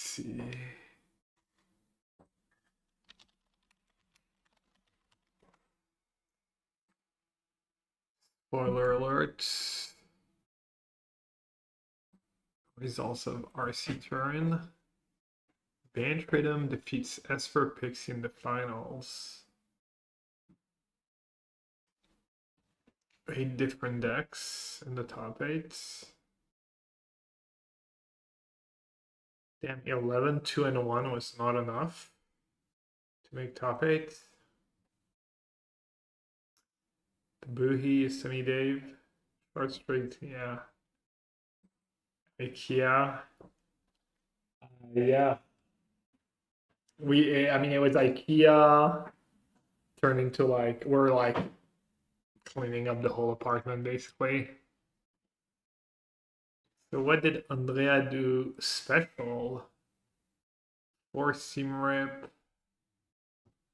see. Spoiler alert. Results of RC turn. Band Rhythm defeats Esper Pixie in the finals. 8 different decks in the top 8. Damn, 11, 2, and 1 was not enough to make top 8. The Boohie, Sunny Dave, Short Street, yeah. IKEA. Yeah. I mean, it was IKEA turned into like, we're like cleaning up the whole apartment basically. So what did Andrea do special? 4 seam rip.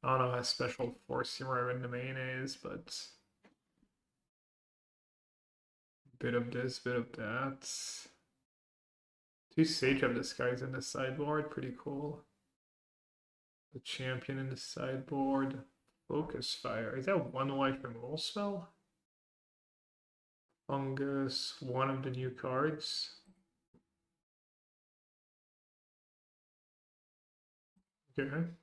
I don't know how special 4 seam rip in the main is, but bit of this, bit of that. 2 Sage of Disguise in the sideboard, pretty cool. The Champion in the sideboard. Focus Fire. Is that 1 white removal spell? Fungus, 1 of the new cards. Okay. And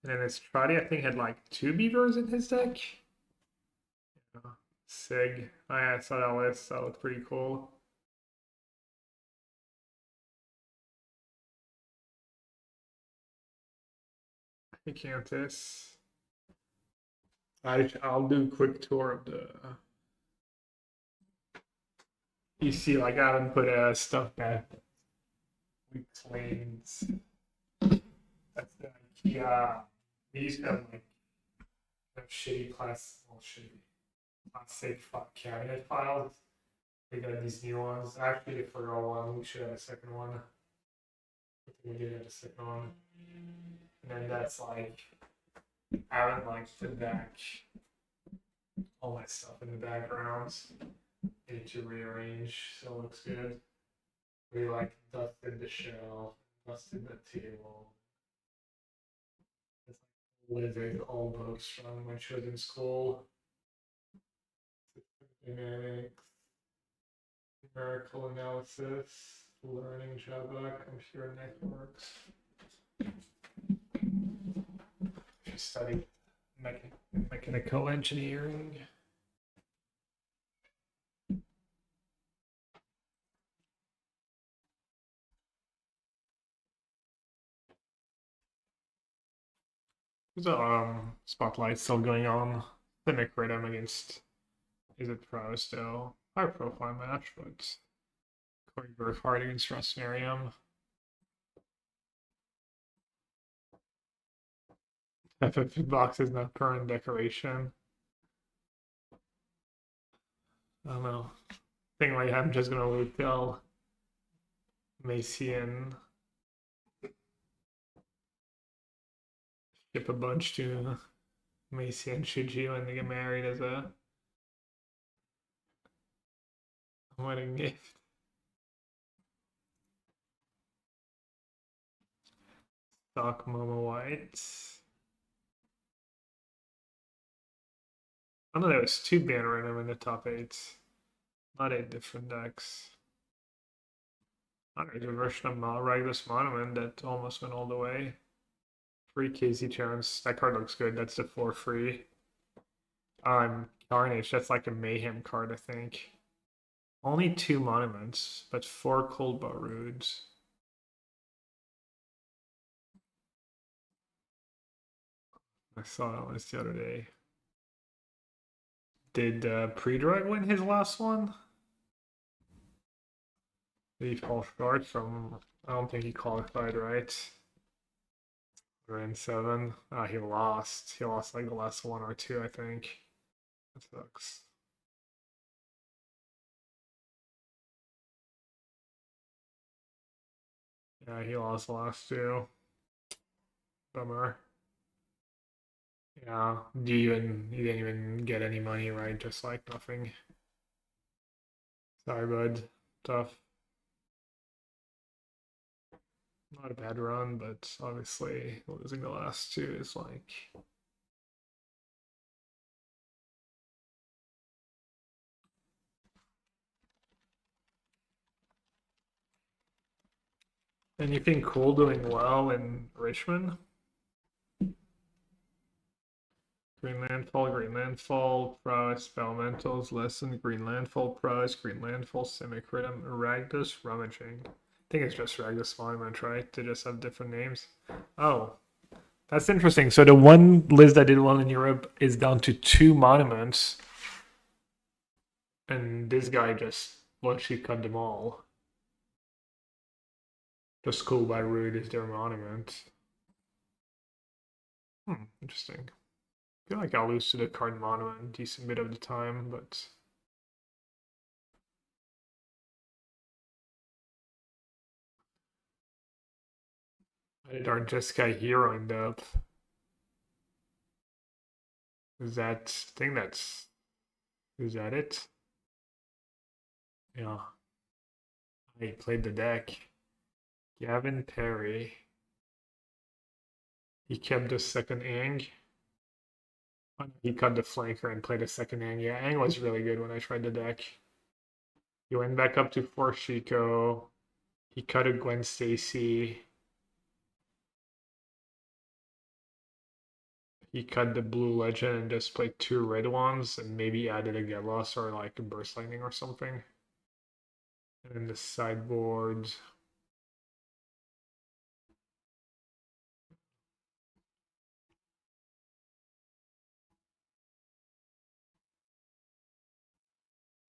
then Estradi, I think, had like 2 beavers in his deck. Yeah. Sig. I saw that list, that looked pretty cool. Acanthus. I'll do a quick tour of the. You see, like I haven't put stuff back. We cleans. That's the IKEA. We used to have like shitty plastic cabinet files. We got these new ones. Actually, I forgot one. We should have a second one. I think we did have a second one. And then that's like, I haven't like put back all my stuff in the background. Need to rearrange so it looks good. We like dusted the shelf, dusted the table. It's like living old books from my children's school. Dynamics, numerical analysis, learning Java, computer networks. She studied mechanical engineering. There's a spotlight still going on. The Rhythm against, is it Pro still? High profile match, but Corey Burkhardt against Russ Merriam. FFP box is not current decoration. I don't know. I think like I'm just gonna wait till Macy and ship a bunch to Macy and Shiji when they get married as a wedding gift. Stock Momo White. I know there was 2 ban random in the top 8. Not 8 different decks. There's a version of Regulus Monument that almost went all the way. 3 Casey chance. That card looks good. That's the 4 free. Carnage. That's like a Mayhem card, I think. Only 2 monuments, but 4 Cold Bar Roods. I saw that one the other day. Did Predrag win his last one? Did he fall short from? I don't think he qualified, right? We're in 7. He lost. He lost like the last 1 or 2, I think. That sucks. Yeah, he lost the last 2. Bummer. Yeah, you didn't even get any money, right? Just like nothing. Sorry, bud. Tough. Not a bad run, but obviously losing the last two is like. Anything cool doing well in Richmond? Green Landfall, Prowess, Elementals, Lesson, Green Landfall, Prowess, Green Landfall, Semicritum, Ragdus, Rummaging. I think it's just Ragdus Monument, right? They just have different names. Oh, that's interesting. So the one list that did well in Europe is down to 2 monuments, and this guy just literally cut them all. The school by Rude is their monument. Interesting. I feel like I'll lose to the card monument a decent bit of the time, but I did our Jeskai hero end up? Is that thing that's is that it? Yeah. I played the deck. Gavin Perry. He kept the second Ang. He cut the flanker and played a second Ang. Yeah, Ang was really good when I tried the deck. He went back up to 4 Shiko. He cut a Gwen Stacy. He cut the blue legend and just played 2 red ones and maybe added a Gelos or like a burst lightning or something. And then the sideboard.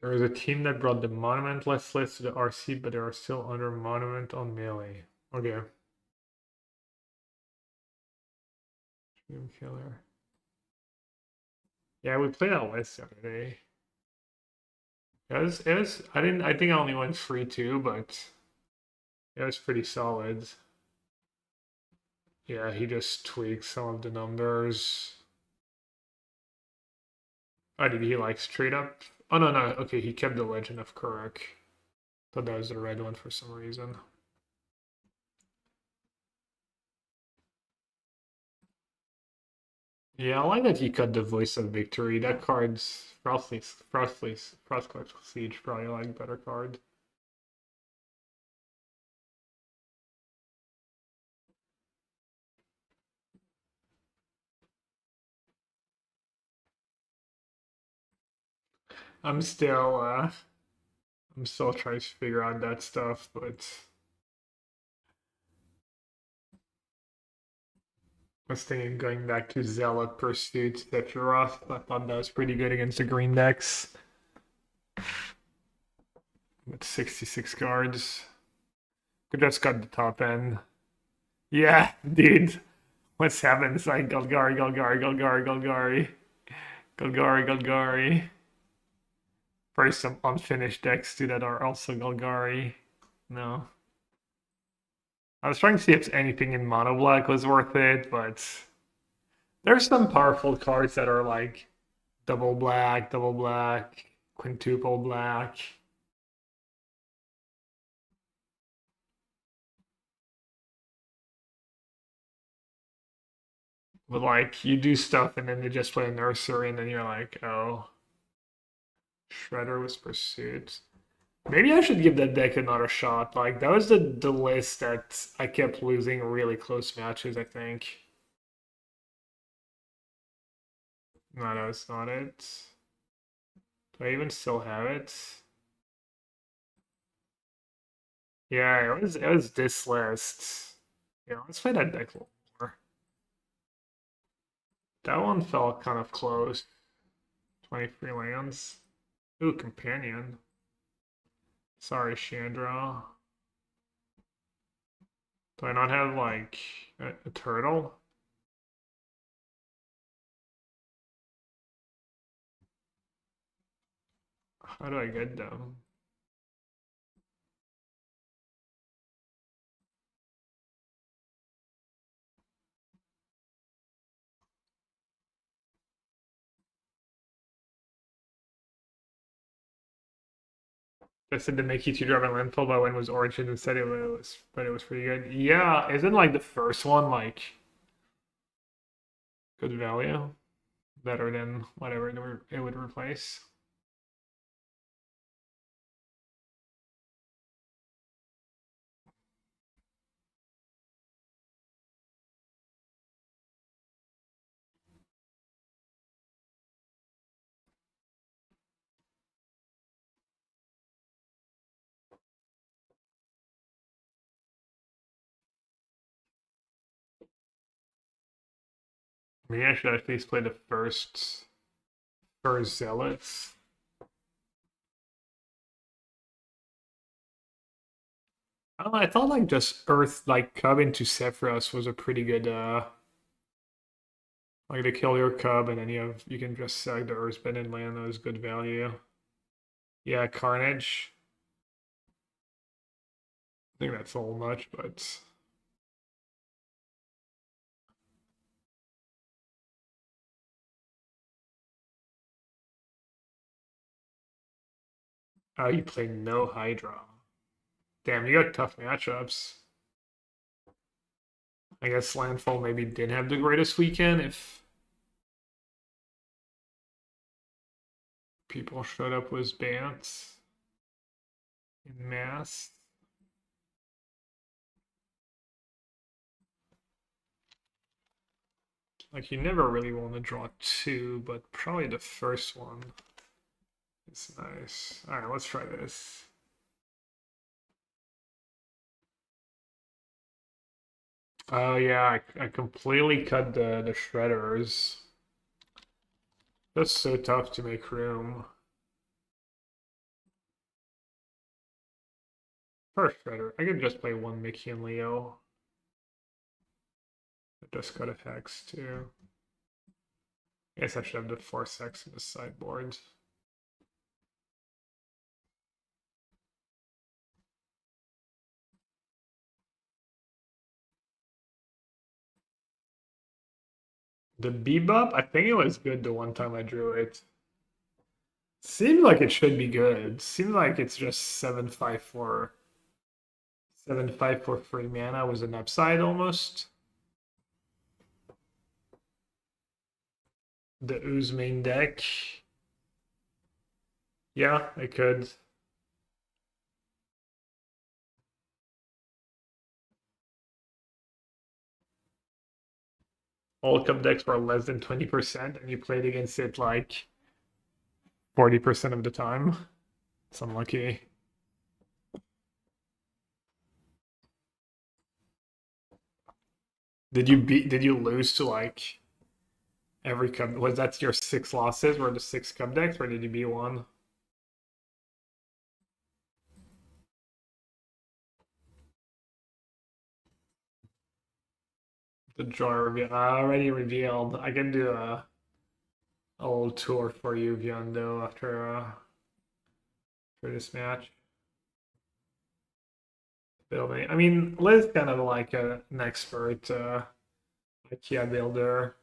There is a team that brought the monumentless list to the RC, but they are still under monument on melee. Okay. Dream Killer. Yeah, we played that list the other day. I think I only went 3-2, but it was pretty solid. Yeah, he just tweaked some of the numbers. Oh, did he like straight up? Oh, no, no. Okay, he kept the Legend of Kuruk. Thought that was the red one for some reason. Yeah, I like that he cut the Voice of Victory. That card's Frostclash Siege probably like better card. I'm still trying to figure out that stuff, but I was thinking going back to Zealot Pursuit Sephiroth. I thought that was pretty good against the green decks. With 66 cards. Could just cut the top end. Yeah, dude. What's happened? It's like Golgari, Golgari, Golgari, Golgari. Golgari, Golgari. First some unfinished decks too that are also Golgari. No. I was trying to see if anything in mono black was worth it, but there's some powerful cards that are like double black, quintuple black. But like you do stuff and then they just play a nursery and then you're like, oh, Shredder was pursued. Maybe I should give that deck another shot. Like that was the list that I kept losing really close matches, I think. No, that's not it. Do I even still have it? Yeah, it was this list. Yeah, let's play that deck a little more. That one felt kind of close. 23 lands. Ooh, companion. Sorry, Chandra. Do I not have like a turtle? How do I get them? Just said to make you two drop in landfall, but when was Origin instead but it was pretty good. Yeah, isn't like the first one like good value? Better than whatever it would replace. Maybe I should at least play the first Zealots. I don't know, I thought like just Earth like Cub into Sephiroth was a pretty good like to kill your Cub and then you can just sag the Earthbend and land those good value. Yeah, Carnage. I think that's a little much, but oh, you play no Hydra. Damn, you got tough matchups. I guess Landfall maybe didn't have the greatest weekend if people showed up with bans in mass. Like you never really want to draw two, but probably the first one is nice. All right, let's try this. Oh yeah, I completely cut the shredders. That's so tough to make room. First shredder. I could just play one Mickey and Leo. I just got a hex too. I guess I should have the 4-6 in the sideboard. The Bebop, I think it was good the one time I drew it. Seemed like it should be good. Seemed like it's just 7/5 7/5 for free mana was an upside almost. The Ooze main deck. Yeah, I could. All cup decks were less than 20%, and you played against it like 40% of the time. It's unlucky. Did you lose to like every cup? Was that your 6 losses? Were the 6 cup decks, or did you beat one? The drawer reveal already revealed. I can do a little tour for you, Viondo, after this match. Building. I mean, Liz kind of like an expert IKEA builder,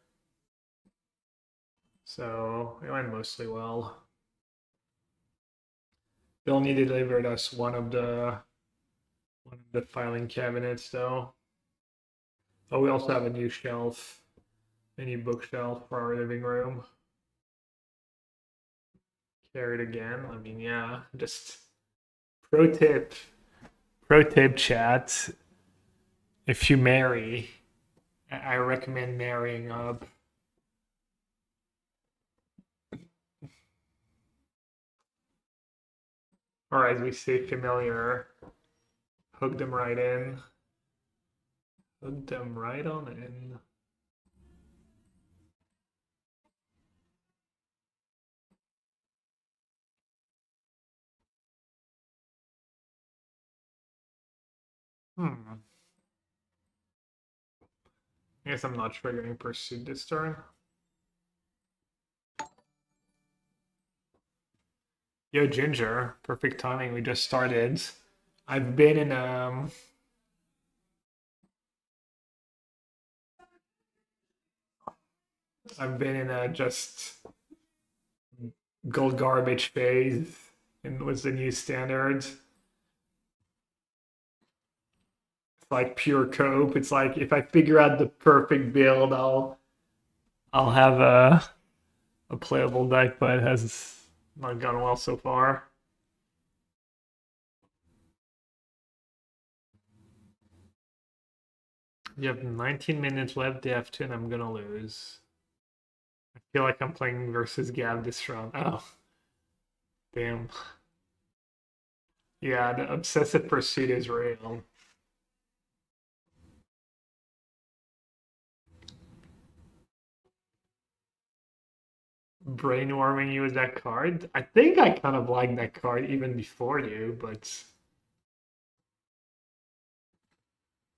so it went mostly well. They only delivered us one of the filing cabinets, though. Oh, we also have a new shelf, a new bookshelf for our living room. Carried again. I mean, yeah. Just pro tip, pro tip, chat. If you marry, I recommend marrying up. Or as we say, familiar. Hook them right in. Hook them right on in. Hmm. I guess I'm not triggering Pursuit this turn. Yo, Ginger. Perfect timing. We just started. I've been in I've been in a just gold garbage phase. and was the new standard. It's like pure cope. It's like if I figure out the perfect build, I'll have a playable deck, but it has not gone well so far. You have 19 minutes left, they have 2, and I'm gonna lose. I feel like I'm playing versus Gab this round. Oh, damn. Yeah, the obsessive pursuit is real. Brainwarming you with that card? I think I kind of liked that card even before you, but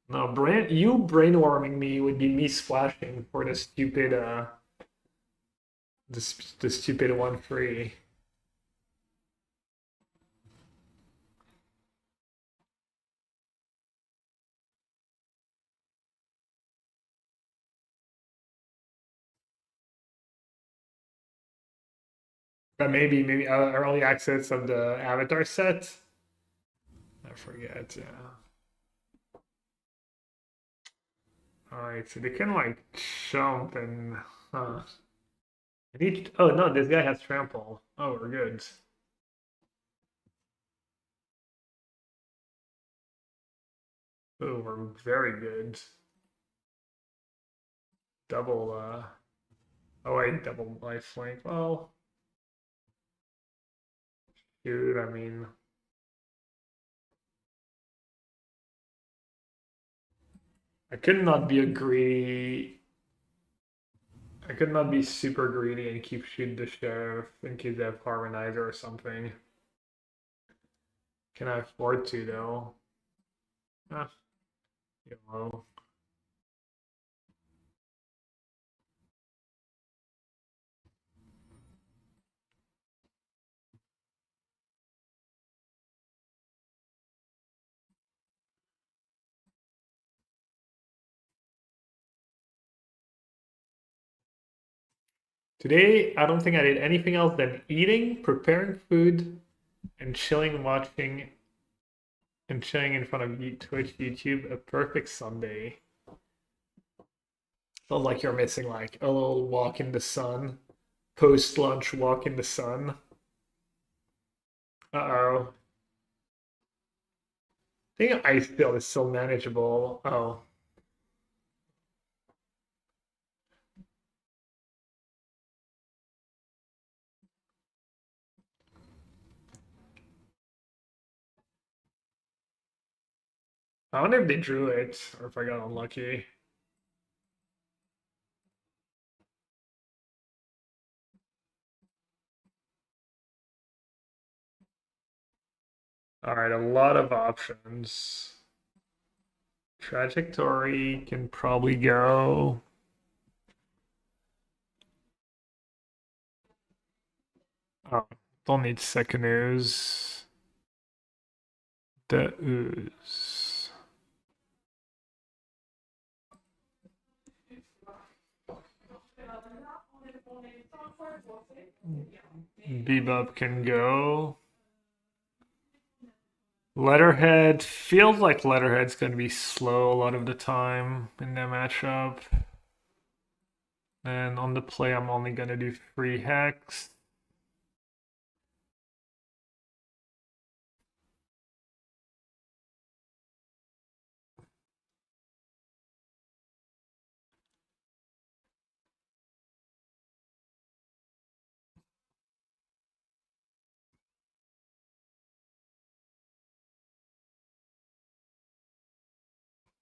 no, you brainwarming me would be me splashing for the stupid the stupid 1-3. But maybe early access of the Avatar set. I forget. Yeah. All right, so they can like jump and. I need. Oh no, this guy has trample. Oh, we're good. Oh, we're very good. Double. Oh wait, double life flank. Well, dude. I mean, I could not be a greedy. I could not be super greedy and keep shooting the sheriff in case they have harmonizer or something. Can I afford to though? Ah, you know. Today, I don't think I did anything else than eating, preparing food, and chilling in front of Twitch, YouTube. A perfect Sunday. Feels like you're missing like a little walk in the sun, post lunch walk in the sun. Uh-oh. I think ice build is still manageable. Oh. I wonder if they drew it or if I got unlucky. All right, a lot of options. Trajectory can probably go. Oh, don't need second ooze. The ooze. Bebop can go. Letterhead feels like Letterhead's going to be slow a lot of the time in that matchup. And on the play, I'm only going to do 3 hex.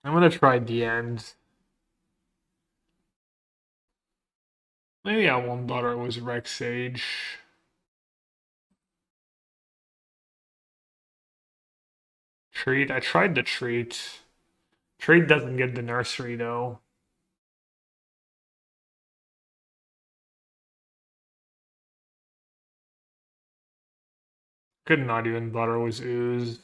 I'm going to try the end. Maybe I won't bother with Rex Sage. Treat. I tried the treat. Treat doesn't get the nursery though. Could not even bother with ooze.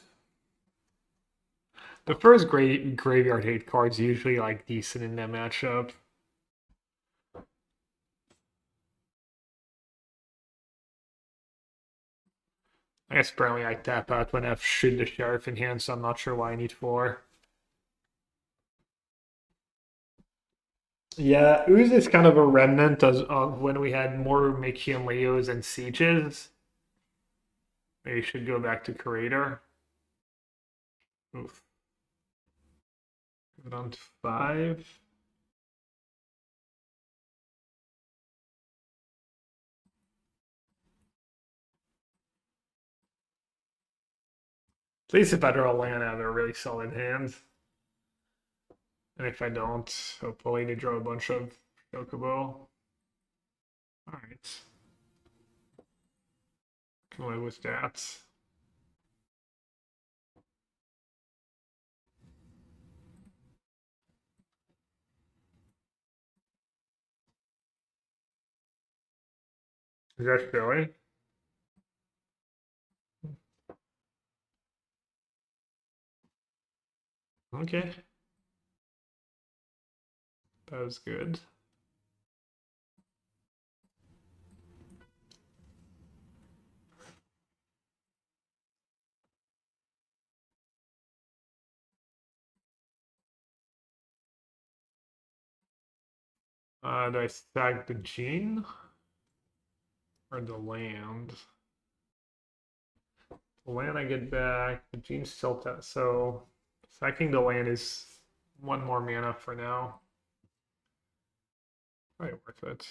The first graveyard hate card's usually like decent in that matchup. I guess apparently I tap out when I have shoot the sheriff in hand, so I'm not sure why I need 4. Yeah, Ooze is kind of a remnant of when we had more Mickey and Leos and sieges. Maybe should go back to Curator. Oof. Go down to 5. At least if I draw a land, I have a really solid hand. And if I don't, hopefully to draw a bunch of Chocobo. Alright. Can live with that. Is that Philly? Okay. That was good. Do I stack the gene or the land? The land I get back, the gene's still so stacking the land is 1 more mana for now. Probably worth it.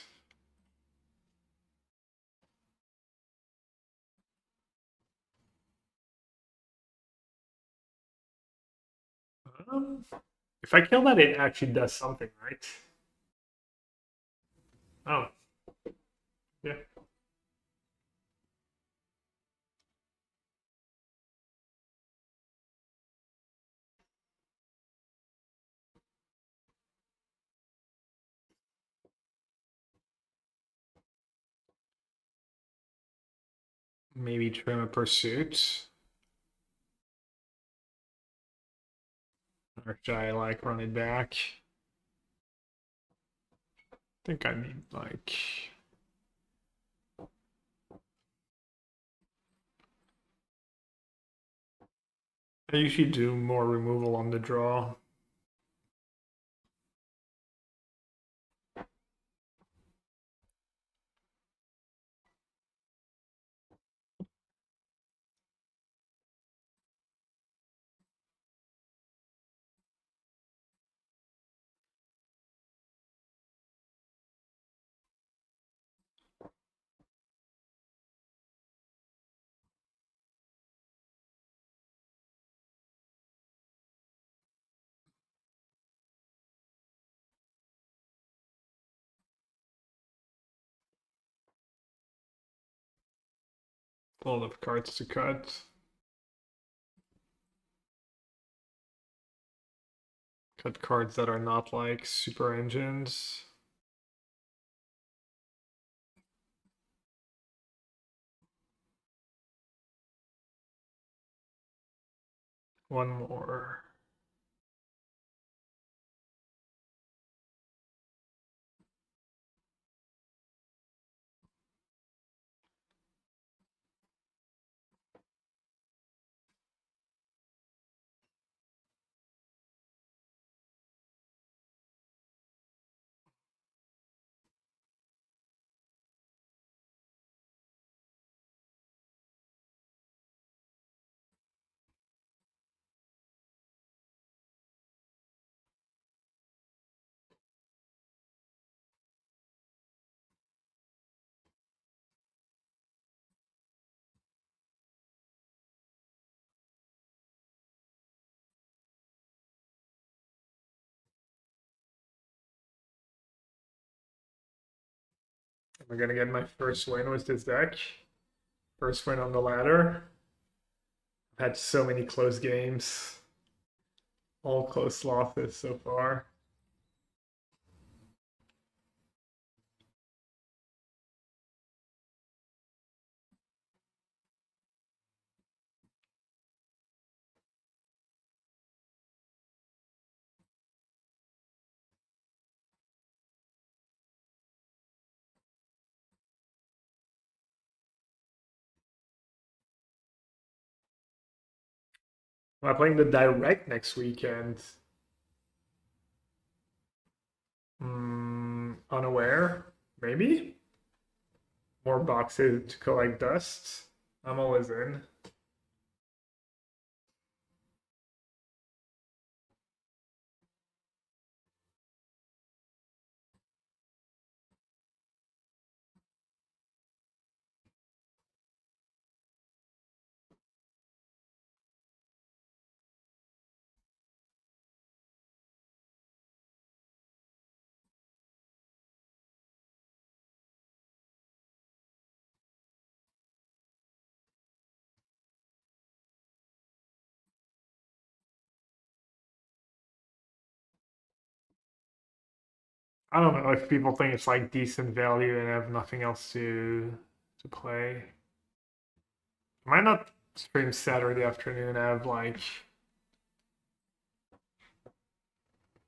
If I kill that, it actually does something, right? Oh, yeah. Maybe trim a pursuit. Or should I like run it back? I think I need like I usually do more removal on the draw. A lot of cards to cut. Cut cards that are not like super engines. One more. Am I gonna get my first win with this deck? First win on the ladder. I've had so many close games. All close losses so far. Am I playing the direct next weekend? Unaware? Maybe? More boxes to collect dust? I'm always in. I don't know if people think it's like decent value and have nothing else to play. I might not stream Saturday afternoon. I have like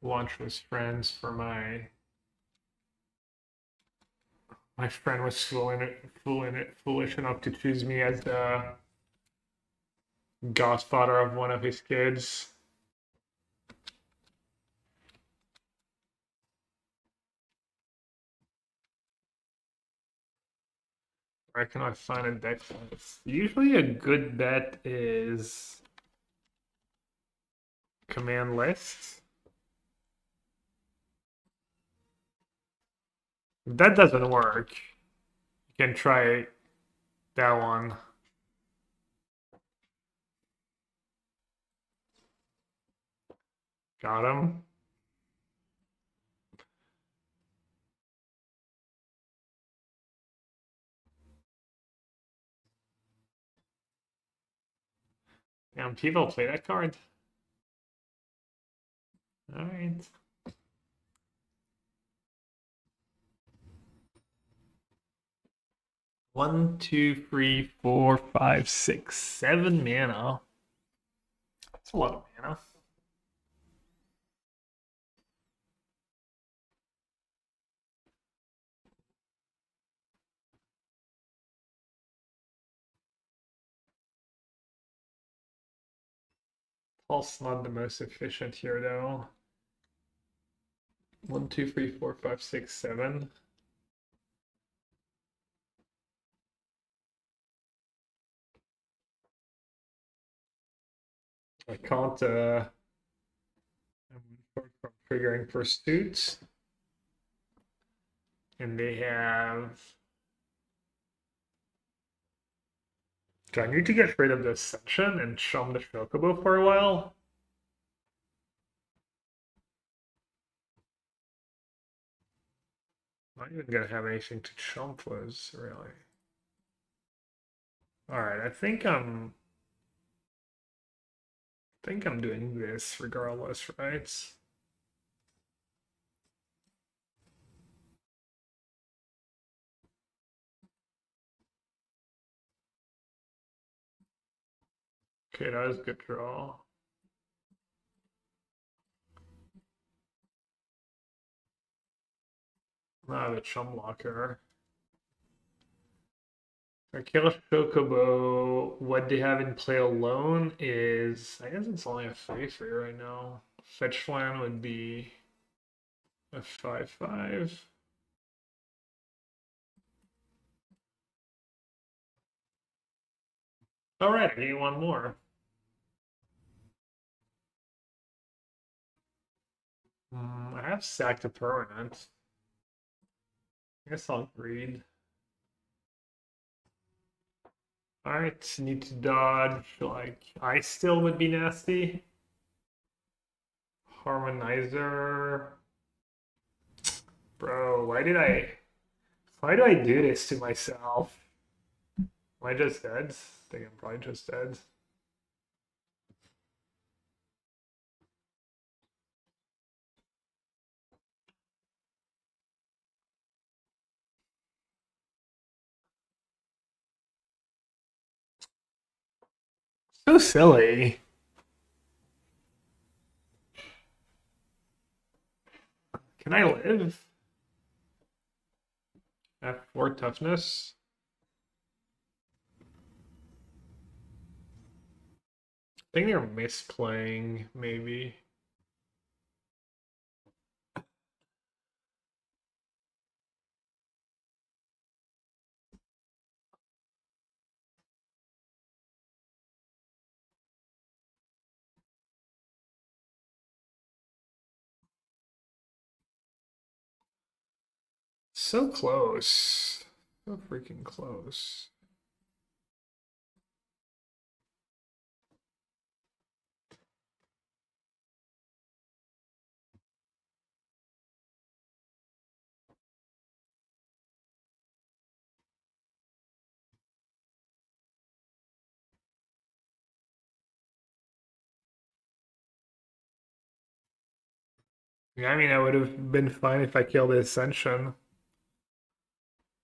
lunch with friends for my friend was foolish enough to choose me as the godfather of one of his kids. Where can I find a deck size? Usually a good bet is command list. If that doesn't work, you can try that one. Got him. Damn, people play that card. All right. One, two, three, four, five, six, 7 mana. That's a lot of mana. Pulse not the most efficient here though. 1, 2, 3, 4, 5, 6, 7. I can't from triggering pursuit. And they have. Do I need to get rid of the Ascension and chum the Chocobo for a while? Not even gonna have anything to chump was really. Alright, I think I'm doing this regardless, right? Okay, that was a good draw. Now the chum blocker. I kill Chocobo. What they have in play alone is, I guess it's only a 3/3 right now. Fetch land would be a 5/5. All right, I need one more. I have sacked a permanent. I guess I'll read. All right, need to dodge. Like ice still would be nasty. Harmonizer. Bro, why do I do this to myself? Am I just dead? I think I'm probably just dead. So silly. Can I live? F4 toughness. I think they're misplaying, maybe. So close. So freaking close. Yeah, I mean, I would have been fine if I killed the Ascension.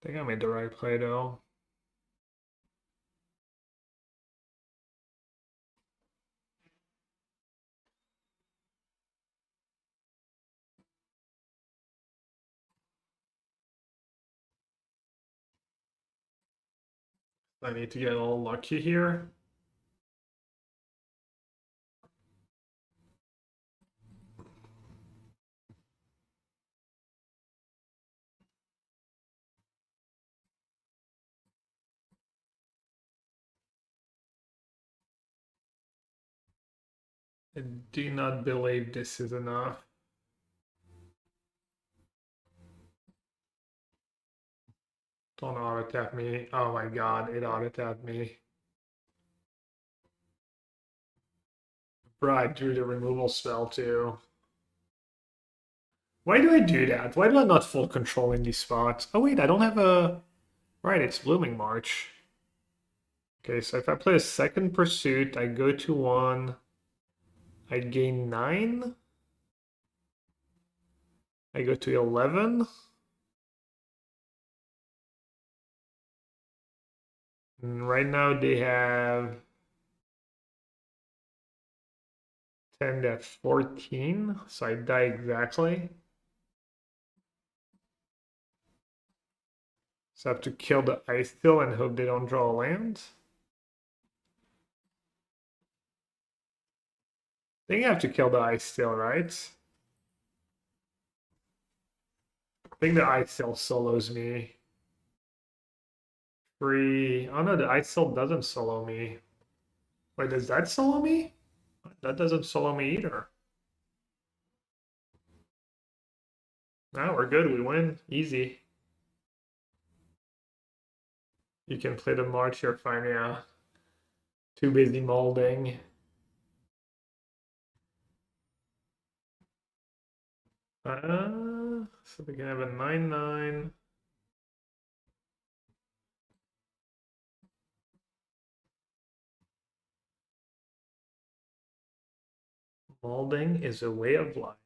I think I made the right play, though. I need to get a little lucky here. I do not believe this is enough. Don't auto tap me. Oh my god, it auto tapped me. Bro, I drew the removal spell too. Why do I do that? Why do I not full control in these spots? Oh wait, I don't have a... Right, it's Blooming March. Okay, so if I play a second pursuit, I go to 1. I gain 9. I go to 11. And right now they have 10, that's 14. So I die exactly. So I have to kill the Ice Steel and hope they don't draw a land. I think I have to kill the Ice Steel, right? I think the Ice Steel solos me. Free. Oh no, the Ice Steel doesn't solo me. Wait, does that solo me? That doesn't solo me either. No, we're good. We win. Easy. You can play the March here fine, yeah. Too busy molding. So we can have a 9/9. Molding is a way of life.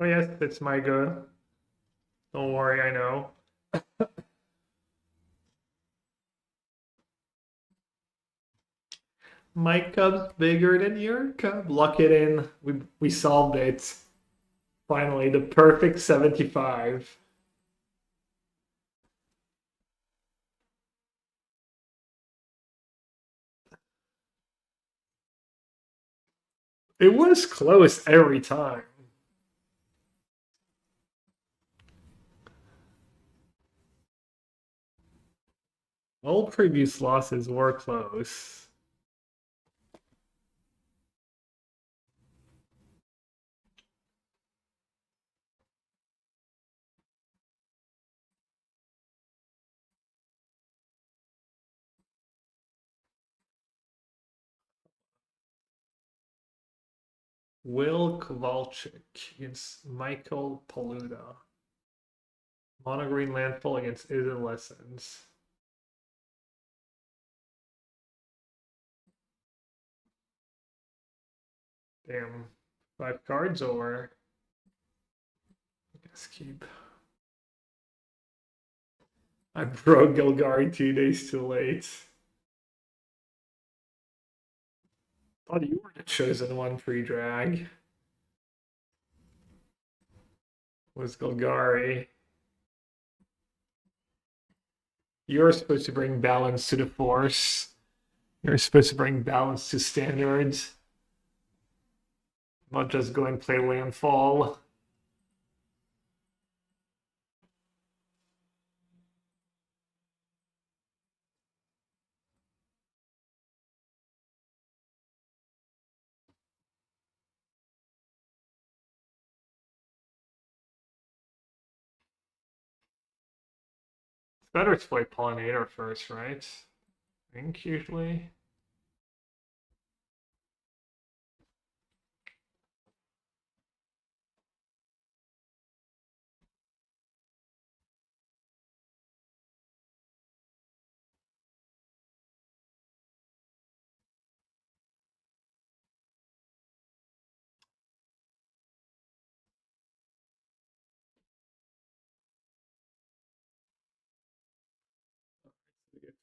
Oh yes, it's my go. Don't worry, I know. My cub's bigger than your cub. Lock it in. We solved it. Finally, the perfect 75. It was close every time. All previous losses were close. Will Kowalczyk against Michael Paluda. Mono green landfall against Isn't Lessons. Damn. 5 cards or I guess keep. I broke Golgari 2 days too late. thought you were the chosen one pre-drag. Was Golgari. You're supposed to bring balance to the force. You're supposed to bring balance to standards. Not just go and play landfall. It's better to play Pollinator first, right? I think usually.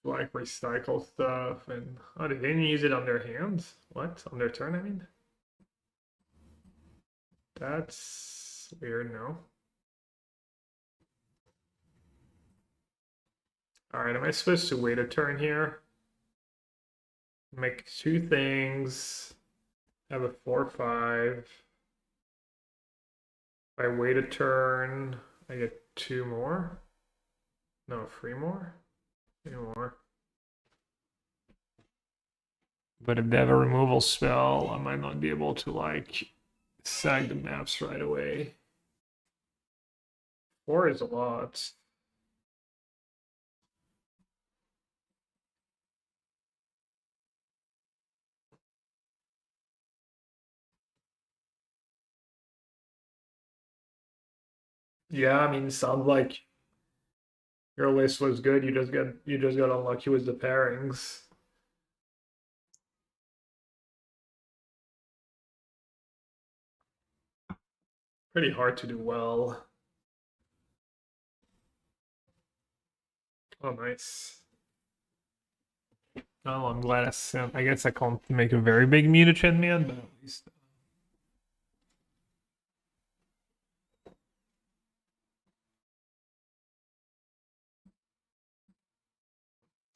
Like recycle stuff and oh, they didn't use it on their hands? What? On their turn, I mean? That's weird, no? Alright, am I supposed to wait a turn here? Make two things. Have a 4/5. If I wait a turn, I get two more. No, three more? Three more. But if they have a removal spell, I might not be able to like sag the maps right away. 4 is a lot. Yeah, I mean, sounds like your list was good. You just got unlucky with the pairings. Pretty hard to do well. Oh, nice. Oh, I'm glad I guess I can't make a very big mutagen man, but at least.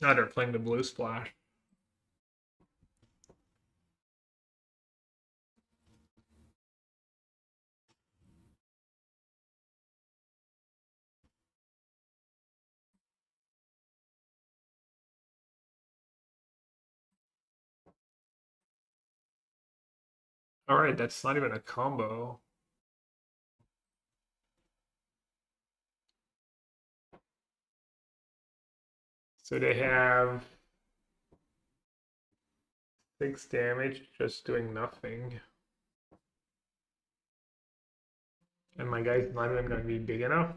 Now they're playing the blue splash. All right, that's not even a combo. So they have 6 damage just doing nothing. And my guy's not even going to be big enough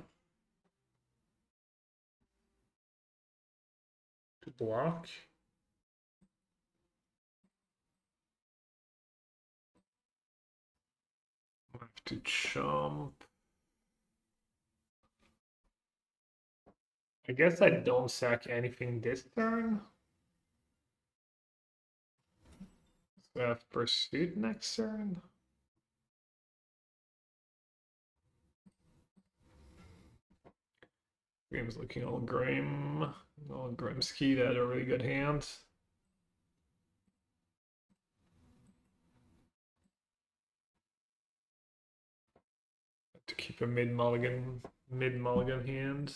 to block. I have to jump. I guess I don't sack anything this turn. So I have Pursuit next turn. Game's looking all grim. All Grimsky, that had a really good hand. To keep a mid-mulligan hand.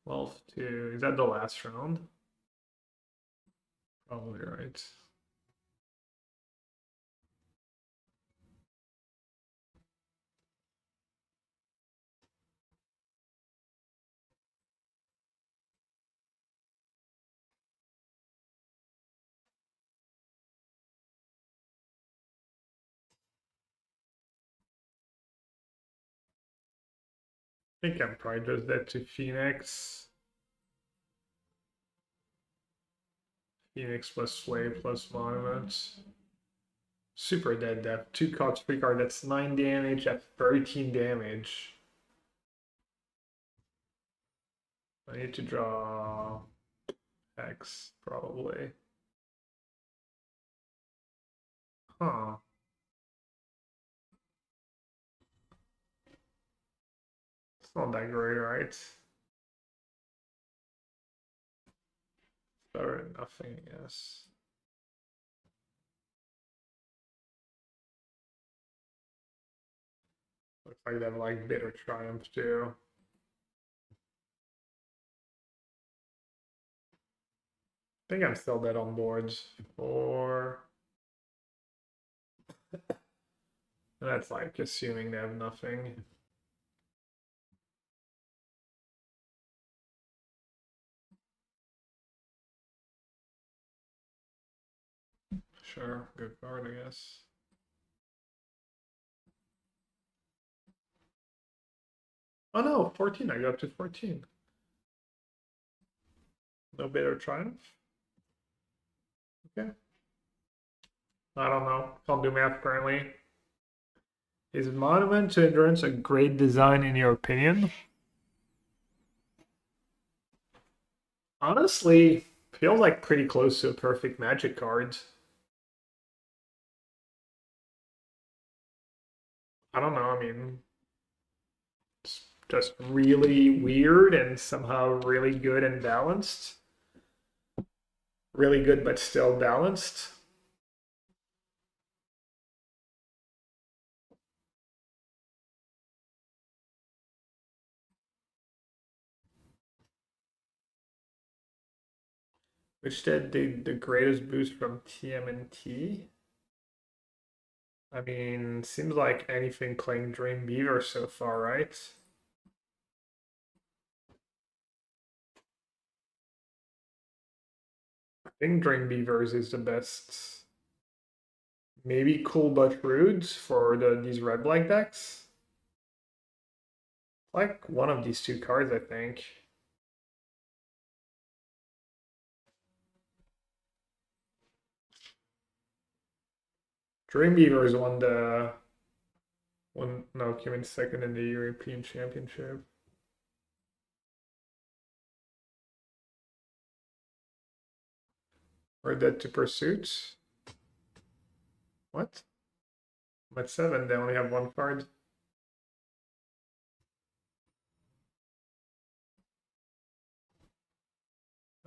12-2. Is that the last round? Probably right. I think I'm probably just dead to Phoenix. Phoenix plus Sway plus Monument. Super dead depth. 2 cards, 3 card. That's 9 damage at 13 damage. I need to draw X, probably. Huh. It's not that great, right? It's better than nothing, I guess. Looks like they have like bitter triumph too. I think I'm still dead on boards. Four. That's like assuming they have nothing. Sure, good card, I guess. Oh no, 14. I got up to 14. No bitter triumph. Okay. I don't know. Can't do math currently. Is Monument to Endurance a great design in your opinion? Honestly, feels like pretty close to a perfect Magic card. I don't know. I mean, it's just really weird and somehow really good and balanced. Really good, but still balanced. Which did the greatest boost from TMNT? I mean, seems like anything playing Dream Beaver so far, right? I think Dream Beavers is the best. Maybe Cool But Rudes for these red black decks. Like one of these two cards, I think. Dream Beavers won the no, came in second in the European Championship. Or Dead to Pursuit. What? I'm at 7, they only have one card.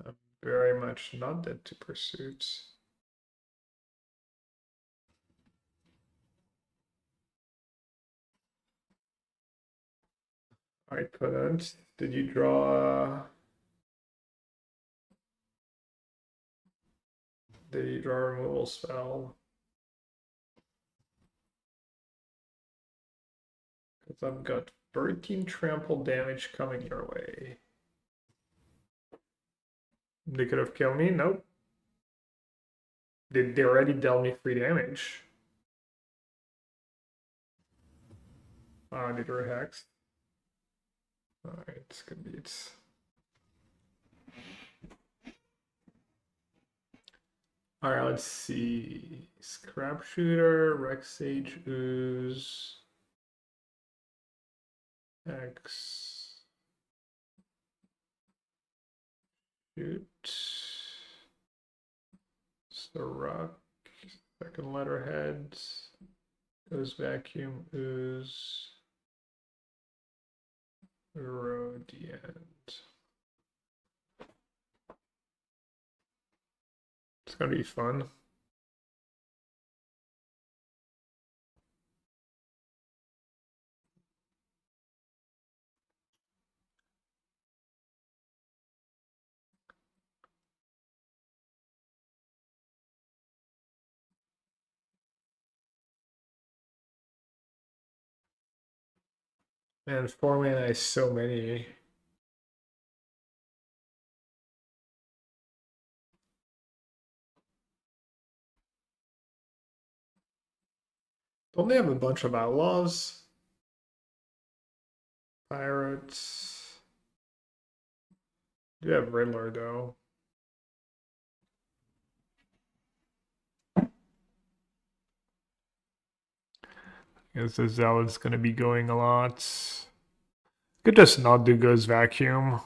I'm very much not Dead to Pursuit. I couldn't. Did you draw? Did you draw a removal spell? Because I've got 13 trample damage coming your way. They could have killed me. Nope. They already dealt me 3 damage. They drew Hex. Alright, it's good beats. Alright, let's see. Scrap Shooter, Rex Sage Ooze. X. Shoot. Rock. Second letterhead. Goes Vacuum Ooze. Rodiant. It's gonna be fun. Man, 4 mana is so many. Don't they have a bunch of outlaws? Pirates. Do have Riddler though. Guess the Zealot's gonna be going a lot. Could just not do Goes Vacuum.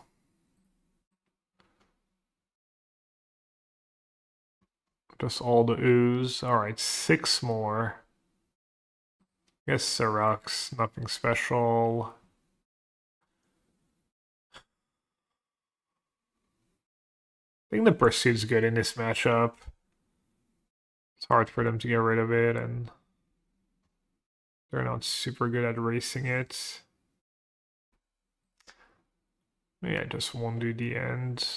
Just all the ooze. Alright, 6 more. I guess Sirux, nothing special. I think the Pursuit's good in this matchup. It's hard for them to get rid of it, and they're not super good at racing it. Maybe I just won't do the end.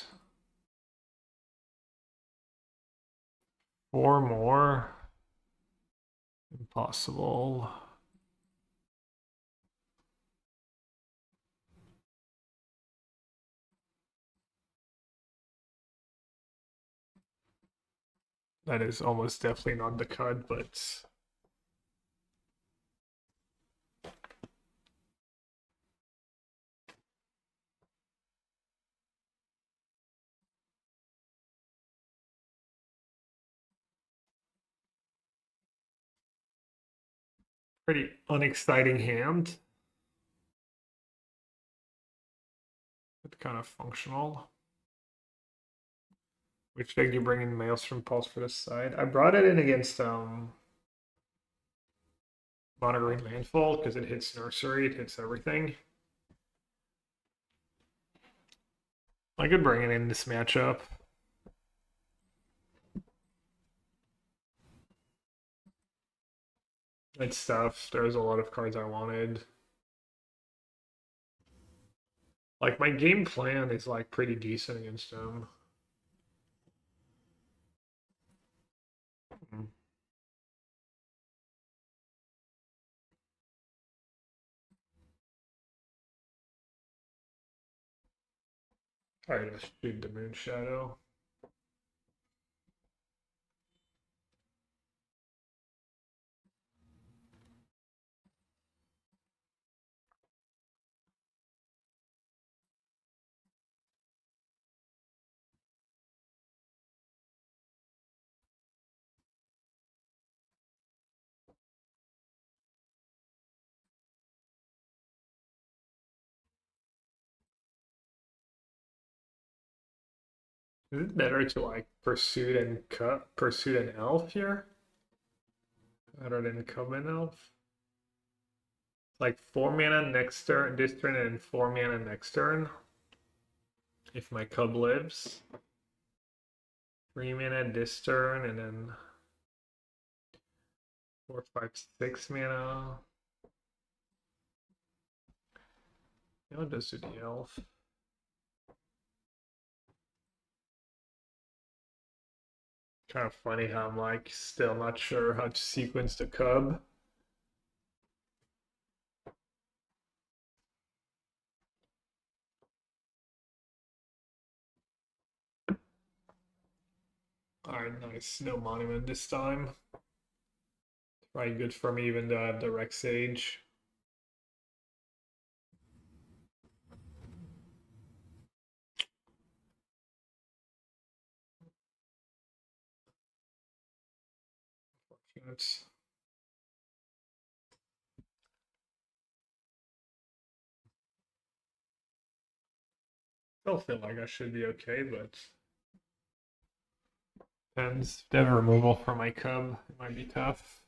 4 more. Impossible. That is almost definitely not the cut, but pretty unexciting hand. But kind of functional. Which deck do you bring in Maelstrom Pulse for this side? I brought it in against Mono Green Landfall because it hits Nursery, it hits everything. I could bring it in this matchup. It's tough. There's a lot of cards I wanted. Like, my game plan is, like, pretty decent against him. Alright, let's shoot the Moon Shadow. Is it better to like Pursuit and Elf here? Rather than Cub and Elf? Like 4 mana next turn, this turn, and 4 mana next turn. If my Cub lives. 3 mana this turn, and then 4, 5, 6 mana. I'll just do the Elf. Kind of funny how I'm like still not sure how to sequence the Cub. Alright, nice. No Monument this time. Probably good for me even though I have the Rex Age. Unfortunate. Still feel like I should be okay, but depends. If they have a removal for my Cub, it might be tough.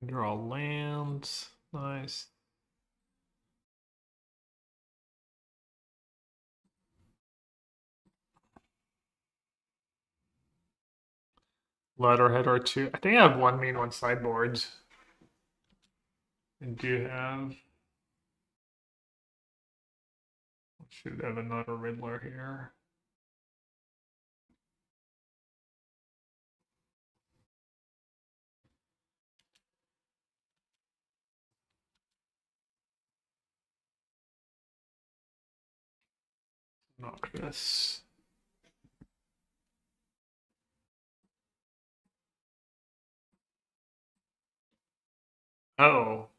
Draw lands. Nice. Letterhead or two. I think I have one main, one sideboard. And do have. Should have another Riddler here. Knock this. Oh.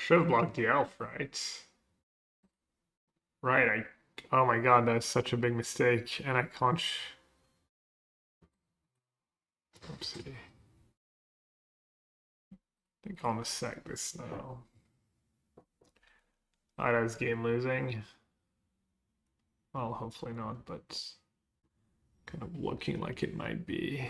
should have blocked the elf, right? Right, oh my god, that's such a big mistake, and I can't. Oopsie. I think I'll miss this now. Ida's game losing. Well, hopefully not, but kind of looking like it might be.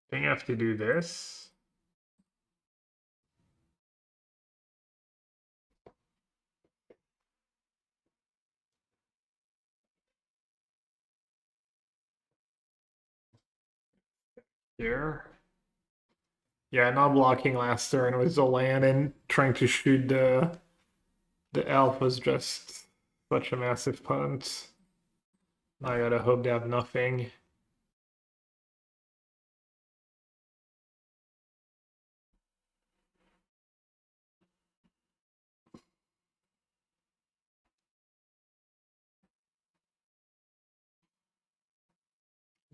I think I have to do this. Here. Yeah, not blocking last turn was the land, and trying to shoot the elf was just such a massive punt. I gotta hope they have nothing.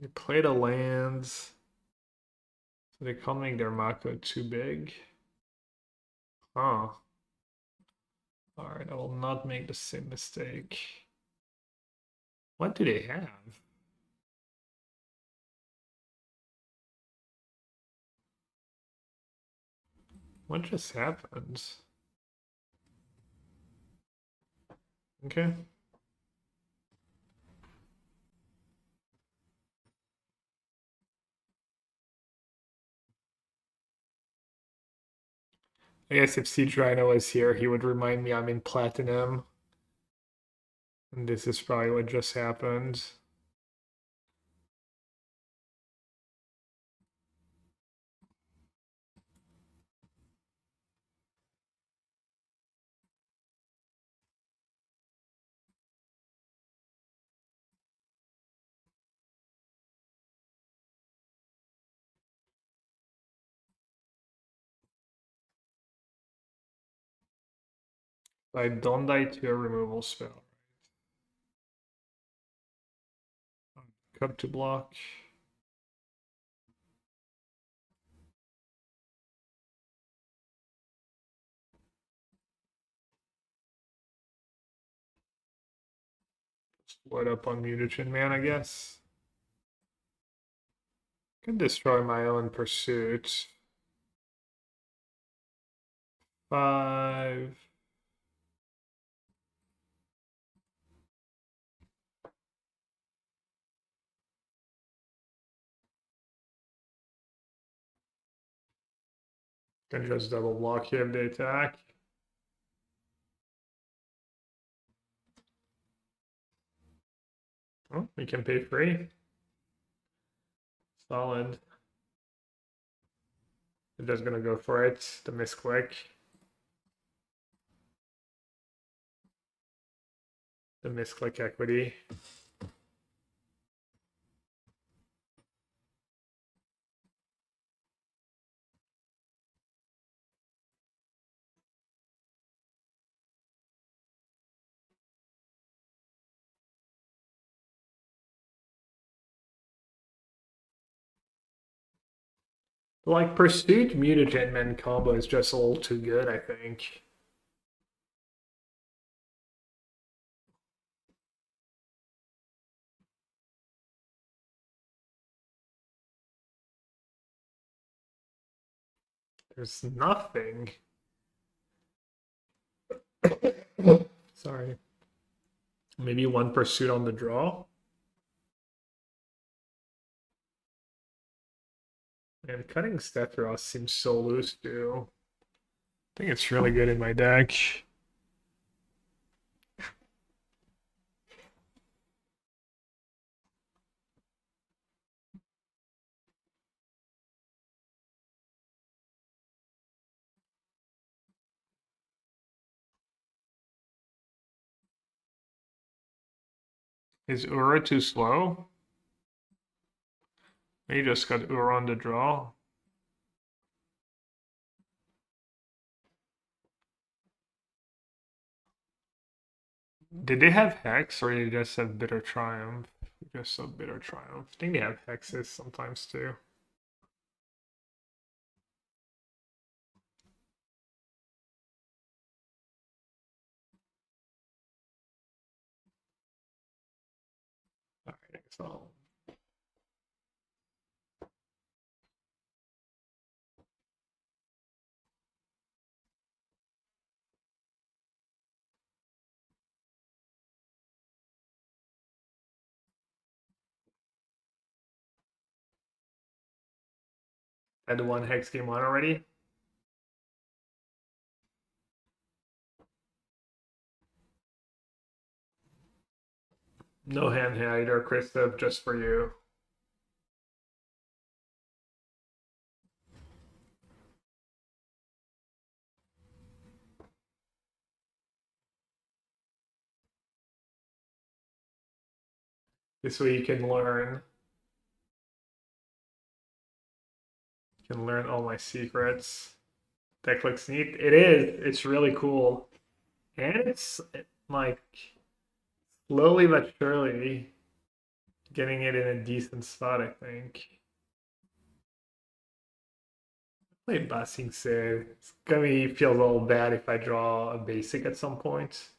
They played a lands. So they're calling their Mako too big. Huh. Alright, I will not make the same mistake. What do they have? What just happened? Okay. I guess if Siege Rhino was here, he would remind me I'm in Platinum. And this is probably what just happened. I don't die to a removal spell. Cup to block. Split up on Mutagen Man, I guess. Could destroy my own pursuit. 5. Can just double block here if they attack. Oh, we can pay free. Solid. They're just gonna go for it. The misclick. The misclick equity. Like, Pursuit Mutagen Men combo is just a little too good, I think. There's nothing. Sorry. Maybe one Pursuit on the draw. And cutting Stepharos seems so loose too. I think it's really good in my deck. Is Ura too slow? He just got Ura on the draw. Did they have Hex or did they just have Bitter Triumph? Just a Bitter Triumph. I think they have Hexes sometimes too. Alright, so had the one Hex game on already. No hand hider, Christoph, just for you. This way you can learn. You can learn all my secrets. That looks neat. It is. It's really cool. And it's like slowly but surely getting it in a decent spot, I think. Play Basing Sid. It's gonna be feels all bad if I draw a basic at some point.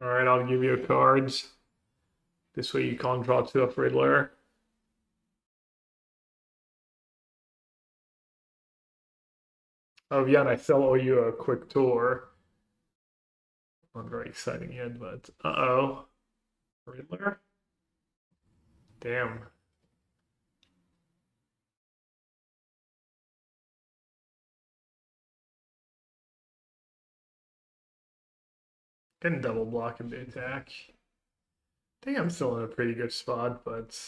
All right, I'll give you cards. This way you can't draw to a Riddler. Oh yeah, and I still owe you a quick tour. Not very exciting yet, but uh-oh. Riddler? Damn. Can double block in the attack. I think I'm still in a pretty good spot, but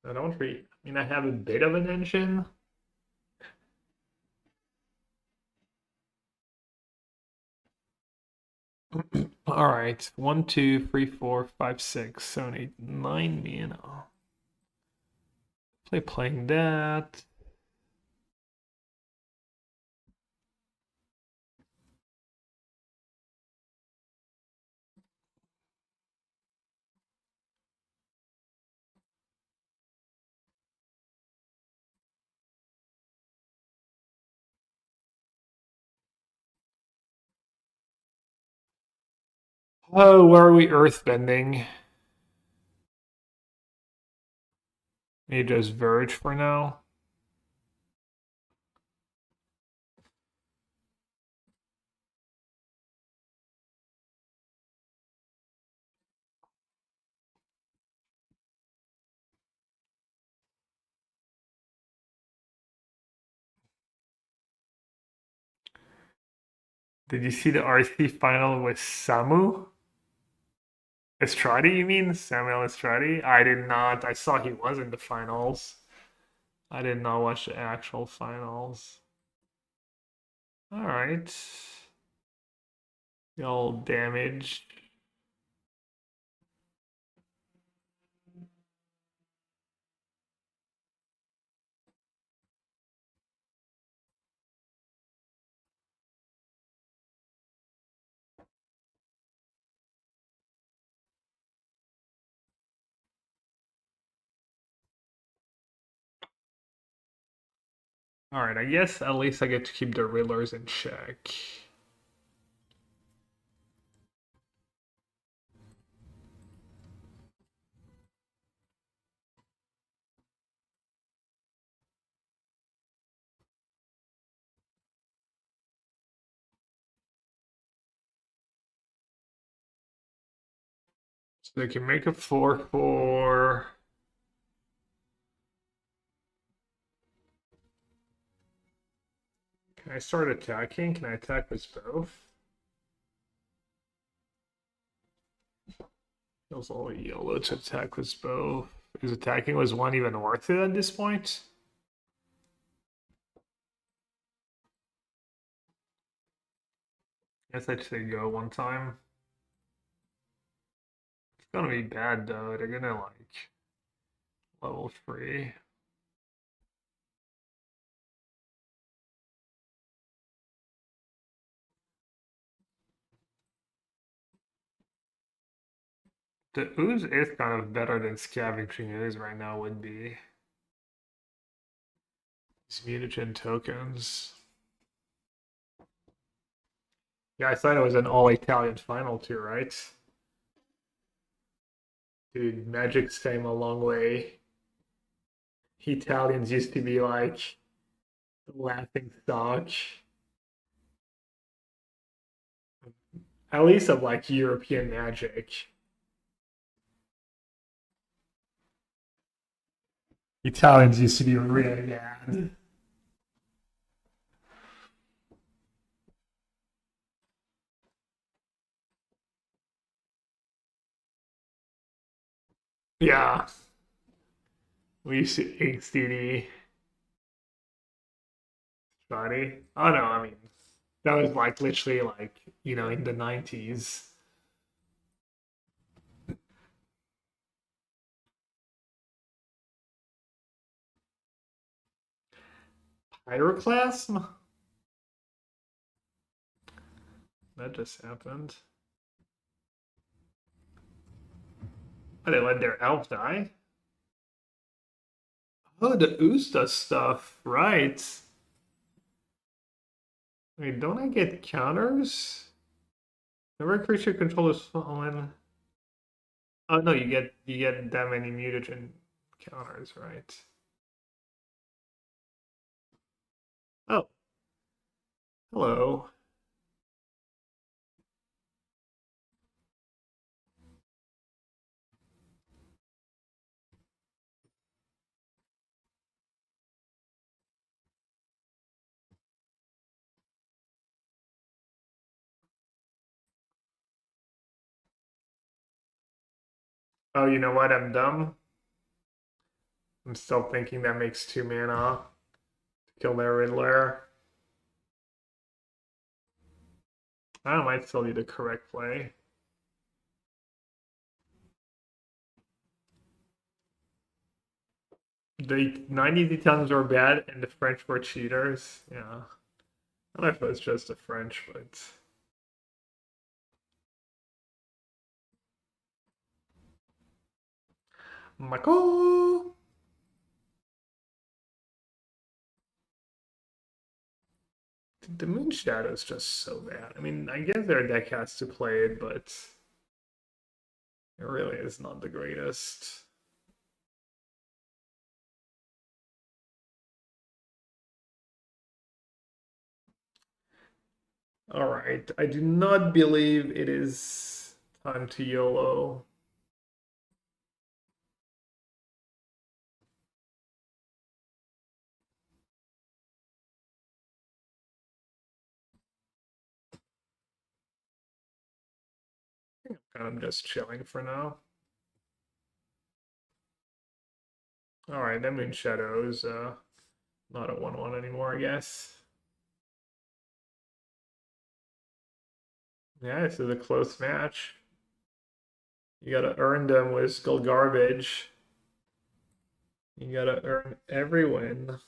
I don't really. I mean, I have a bit of an engine. All right, 1, 2, 3, 4, 5, 6, 7, 8, 9 mana. Playing that. Oh, where are we earthbending? Maybe just Verge for now. Did you see the RC final with Samu? Estradi, you mean? Samuel Estradi? I did not. I saw he was in the finals. I did not watch the actual finals. Alright. Y'all damage. Alright, I guess at least I get to keep the Riddlers in check. So they can make a 4/4. Can I start attacking? Can I attack with both? Feels all yellow to attack with both. Is attacking was one even worth it at this point? Guess I'd say go one time. It's gonna be bad though. They're gonna like level 3. The ooze is kind of better than scavenging ooze right now would be. These mutagen tokens. Yeah, I thought it was an all Italian final too, right? Dude, Magic's came a long way. Italians used to be like the laughing stock, at least of like European Magic. Italians used to be really bad. Yeah, we used to HDD. Sorry. Oh no, I mean that was like literally like in the 90s. Pyroclasm? That just happened. Oh, they let their elf die? Oh, the ooze does stuff, right? Wait, don't I get counters? Whenever a creature controls fallen. Oh no, you get that many mutagen counters, right? Oh, hello. Oh, you know what? I'm dumb. I'm still thinking that makes 2 mana to kill their Riddler. I might still be the correct play. The 90s Italians were bad and the French were cheaters. Yeah. I don't know if it was just the French, but Mako! The Moon Shadow is just so bad. I mean, I guess their deck has to play it, but it really is not the greatest. All right, I do not believe it is time to YOLO. I'm just chilling for now. All right, that Moon Shadow is not a 1/1 anymore, I guess. Yeah, this is a close match. You gotta earn them with skull garbage. You gotta earn every win.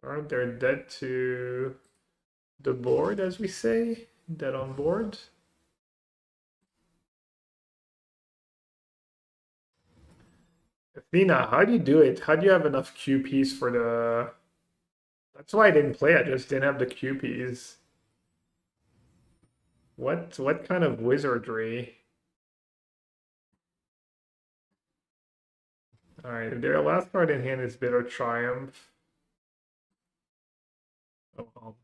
Aren't they dead to the board, as we say? Dead on board? Athena, how do you do it? How do you have enough QPs for the... That's why I didn't play, I just didn't have the QPs. What kind of wizardry? Alright, their last card in hand is Bitter Triumph. Oh, well.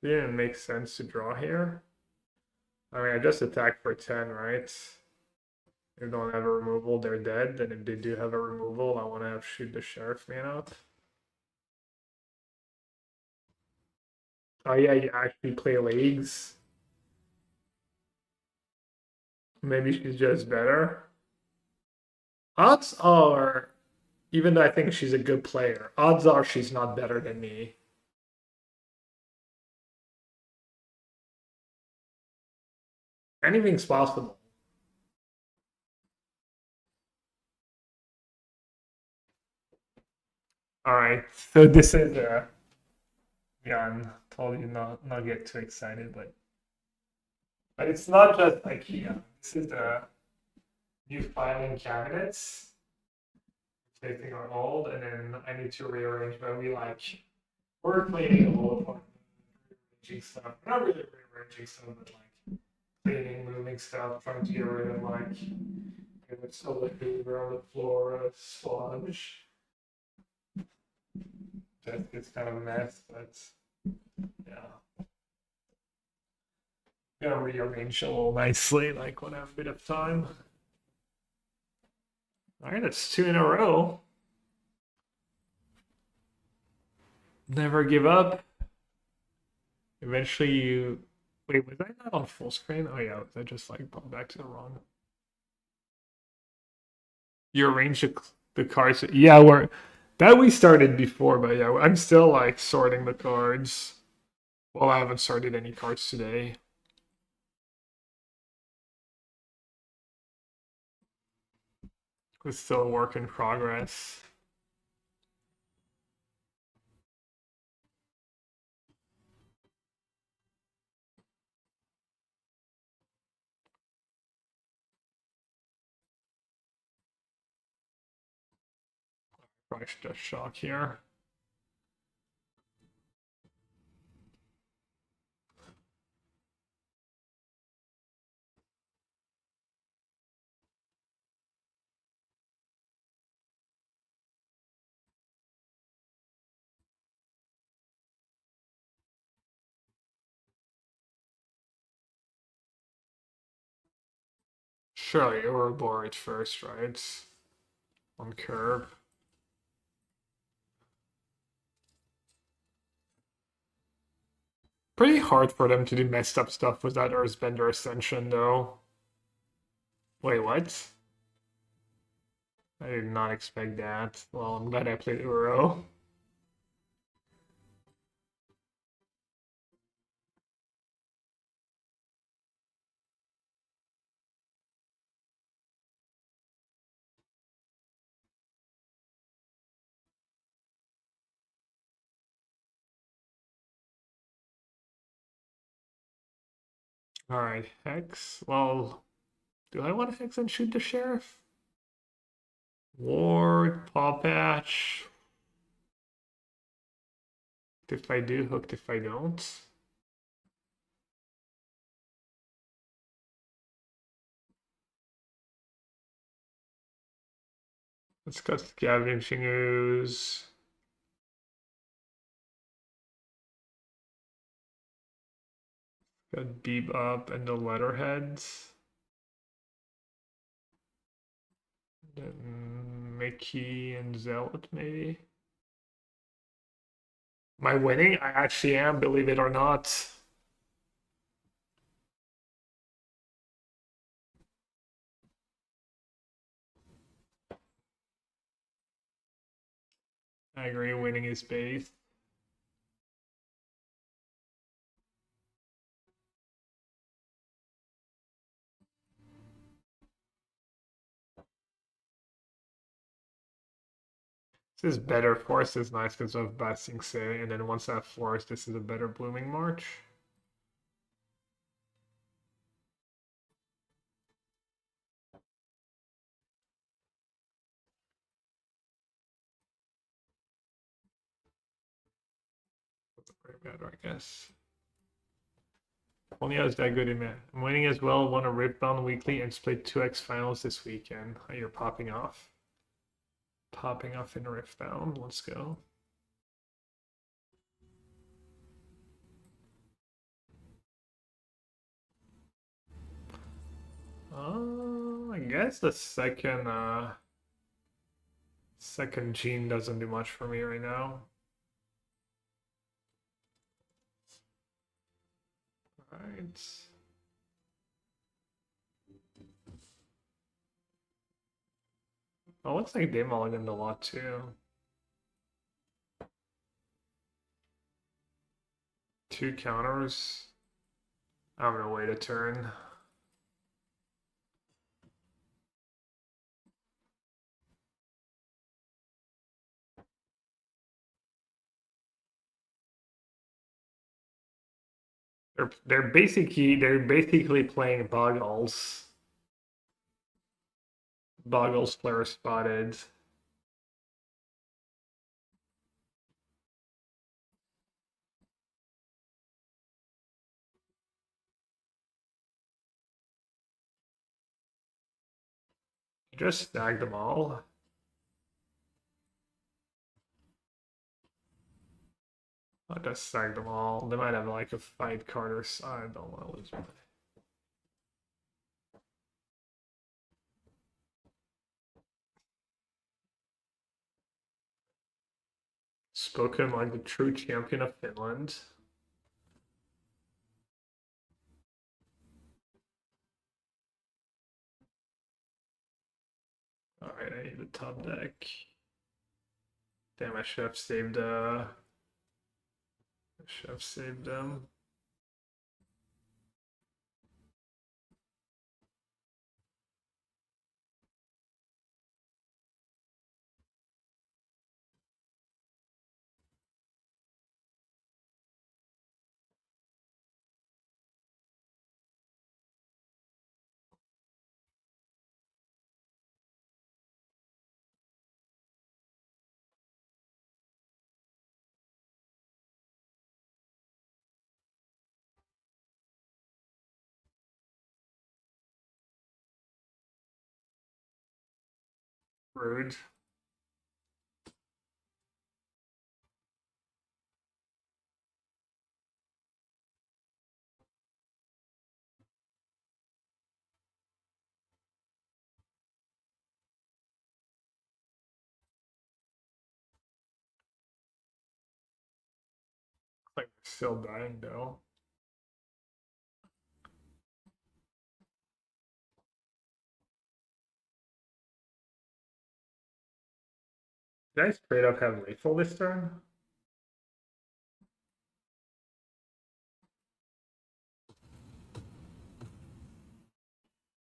It didn't make sense to draw here. I mean, I just attacked for 10, right? If they don't have a removal, they're dead. And if they do have a removal, I want to have shoot the sheriff man out. Oh yeah, you actually play leagues. Maybe she's just better. Odds are, even though I think she's a good player, odds are she's not better than me. Anything's possible. All right, so this is Jan told you not get too excited, but it's not just IKEA. This is the new filing cabinets. Taking are old, and then I need to rearrange. But we're cleaning a whole apartment, rearranging stuff. Not really rearranging stuff, but like cleaning, moving stuff, trying to get rid of it's still like paper on the floor, a sponge. It's kind of a mess, but yeah. Gonna rearrange a little nicely, like when I have a bit of time. All right, that's two in a row. Never give up. Eventually, you wait. Was I not on full screen? Oh yeah, was I just like brought back to the wrong? You arrange the cards. Yeah, we're that we started before, but yeah, I'm still like sorting the cards. Well, I haven't sorted any cards today. It's still a work in progress. Probably should just shock here. Surely overboard first, right? On curve. Pretty hard for them to do messed up stuff with that Earthbender Ascension, though. Wait, what? I did not expect that. Well, I'm glad I played Uro. Alright, Hex. Well, do I want to Hex and shoot the Sheriff? Ward, Paw Patch. If I do, hooked if I don't. Let's go Scavenging Ooze. Got Beep Up and the letterheads. Then Mickey and Zealot, maybe. Am I winning? I actually am, believe it or not. I agree, winning is base. This is better. Forest is nice because of Basing Say, and then once that forest, this is a better Blooming March. Very better, I guess. Only has that good in man. I'm winning as well. Won a Ripbound weekly and played 2x finals this weekend. Oh, you're popping off. Popping off in Riftbound. Let's go. I guess the second gene doesn't do much for me right now. Alright. Oh, looks like they mulliganed a lot too. 2 counters. I'm gonna wait a turn. They're basically playing Boggles. Boggles player spotted. Just snag them all. I'll just snag them all. They might have like a fight card or so. I don't want to lose money. Spoken like the true champion of Finland. Alright, I need the top deck. Damn, I should have saved them. Rude. Like they're still dying though. Did I straight up have lethal this turn?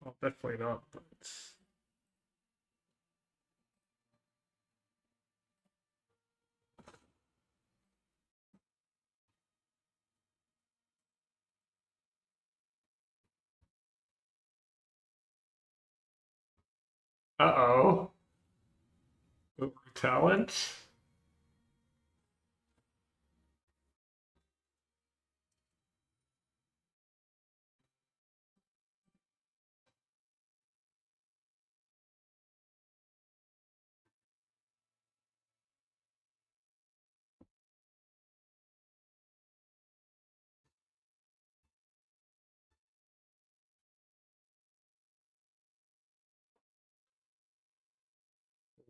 Well, definitely not, but uh-oh. Talent.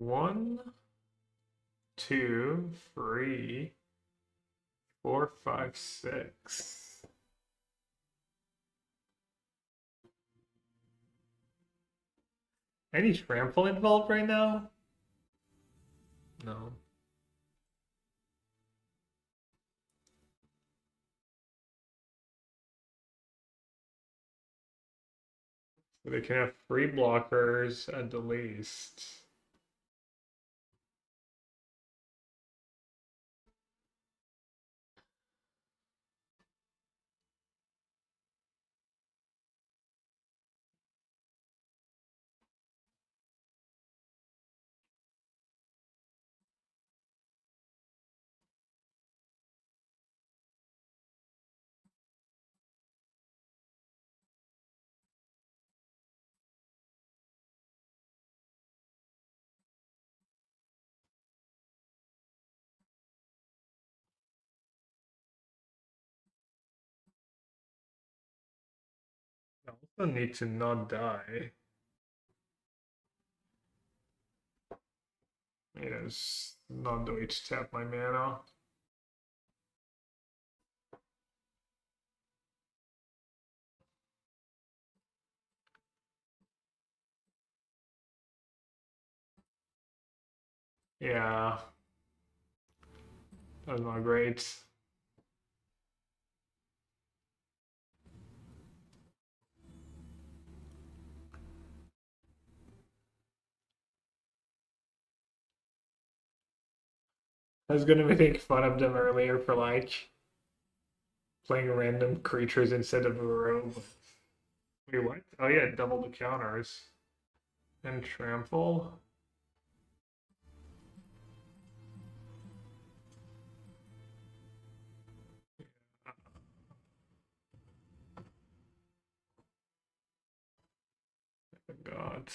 1, 2, 3, 4, 5, 6. Any trample involved right now? No. So they can have 3 blockers at the least. I also need to not die. It is not the way to tap my mana. Yeah, that's not great. I was gonna make fun of them earlier for like playing random creatures instead of a rogue. Wait, what? Oh yeah, double the counters. And trample. Oh God.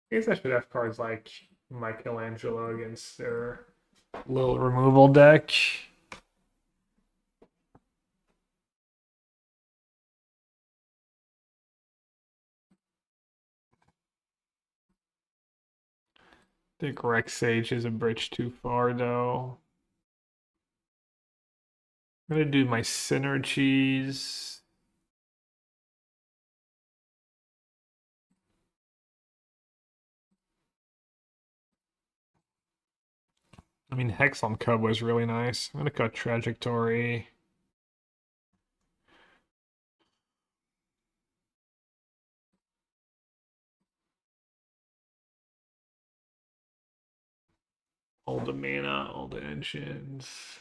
I guess I should have cards like Michelangelo against their little removal deck. I think Rex Sage is a bridge too far though. I'm gonna do my synergies. I mean, Hex on Cub was really nice. I'm gonna cut Trajectory. All the mana, all the engines.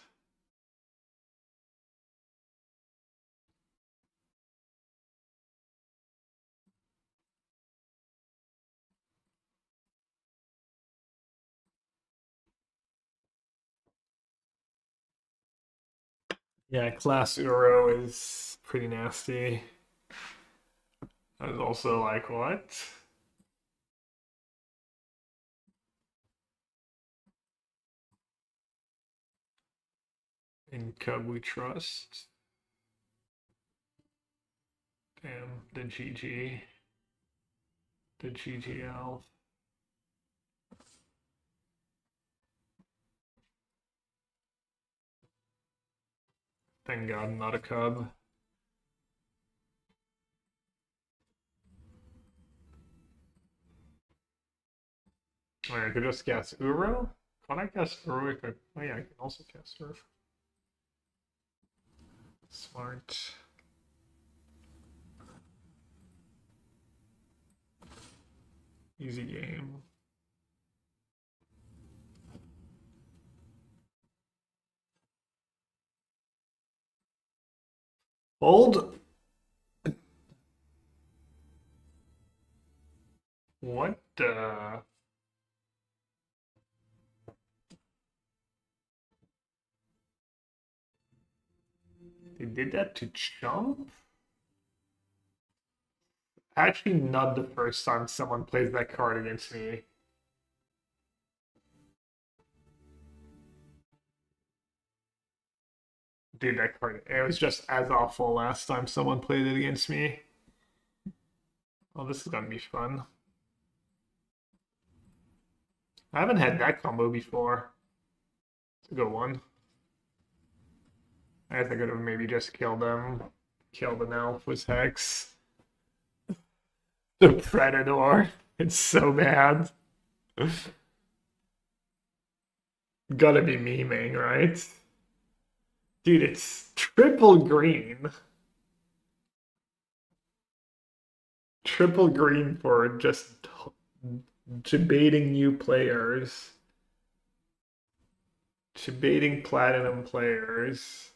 Yeah, Class Uro is pretty nasty. I was also like, what? In Cub we trust. Damn, the GG. The GGL. Thank God, not a Cub. Wait, I could just cast Uro? Can't I cast Uro if I... Oh yeah, I can also cast Uro. Smart. Easy game. Hold. What the... They did that to Chump? Actually, not the first time someone plays that card against me. Dude, that card, it was just as awful last time someone played it against me. Oh, this is gonna be fun. I haven't had that combo before. It's a good one. I think I could have maybe just killed them. Killed an elf with Hex. The Predator. It's so bad. Gotta be memeing, right? Dude, it's triple green. Triple green for just debating new players. Debating platinum players.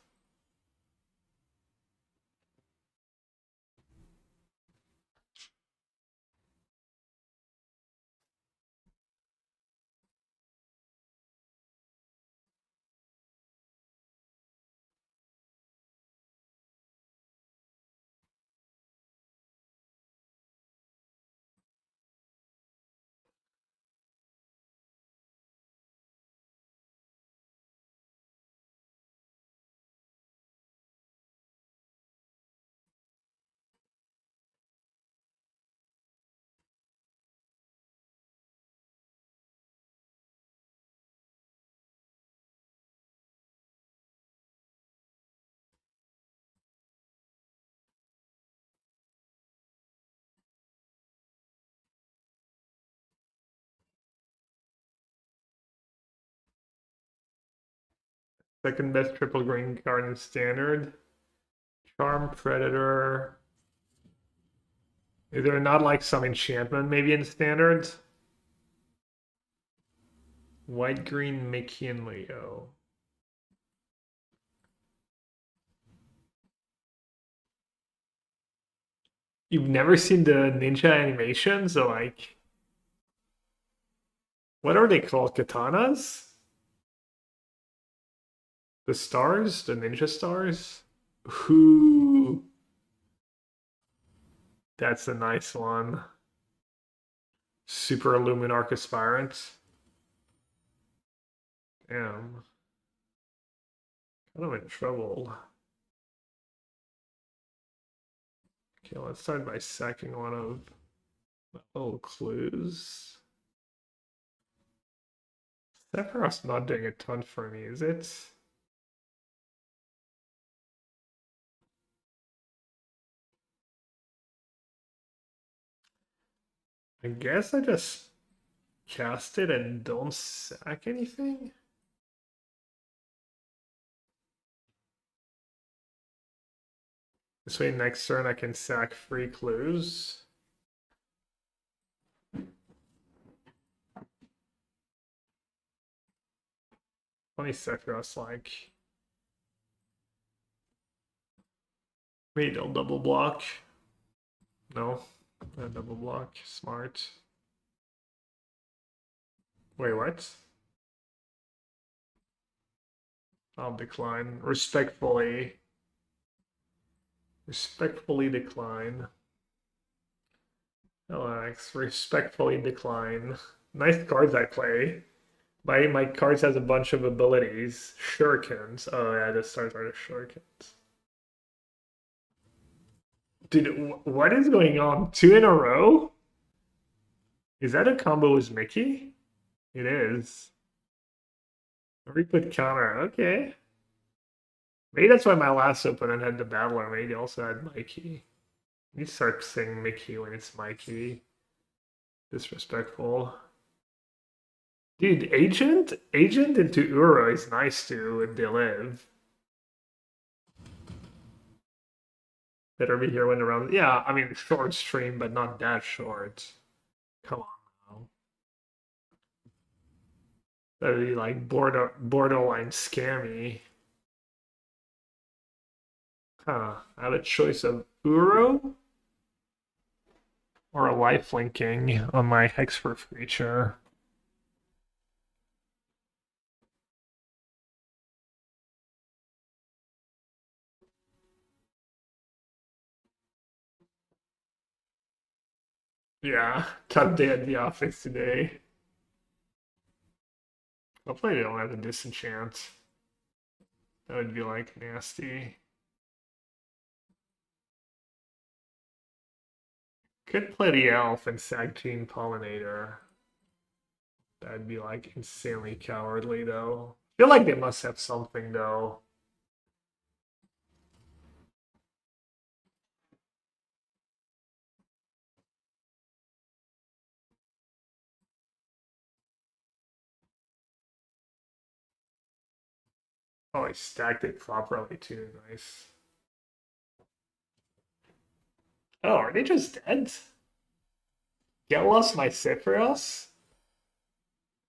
Second best triple green card in standard. Charm Predator. Is there not like some enchantment maybe in standards? White green Mickey and Leo. You've never seen the ninja animations? So like what are they called? Katanas? The stars? The ninja stars? Ooh. That's a nice one. Super Illuminarch Aspirant. Damn. Kind of in trouble. Okay, let's start by sacking one of the little clues. Sephiroth's not doing a ton for me, is it? I guess I just cast it and don't sack anything? This way next turn I can sack free clues. Funny Sephiroth's like... Maybe they'll double block. No, not double block. Smart. Wait, what? I'll decline. Respectfully. Respectfully decline. Alex, respectfully decline. Nice cards I play. My cards has a bunch of abilities. Shurikens. Oh yeah, the stars are the shurikens. Dude, what is going on? Two in a row? Is that a combo with Mickey? It is. Reput counter. Okay. Maybe that's why my last opponent had the Battler. Maybe also had Mikey. You start saying Mickey when it's Mikey. Disrespectful. Dude, Agent into Uro is nice too if they live. Better be here when the round. Yeah, I mean short stream, but not that short. Come on now. That'd be like borderline scammy. Huh. I have a choice of Uro or a life linking on my Hex for Creature. Yeah, tough day at the office today. Hopefully they don't have a disenchant. That would be like nasty. Could play the elf and Sagtine Pollinator. That'd be like insanely cowardly though. I feel like they must have something though. Oh, I stacked it properly too. Nice. Oh, are they just dead? Get lost my Sephiroth?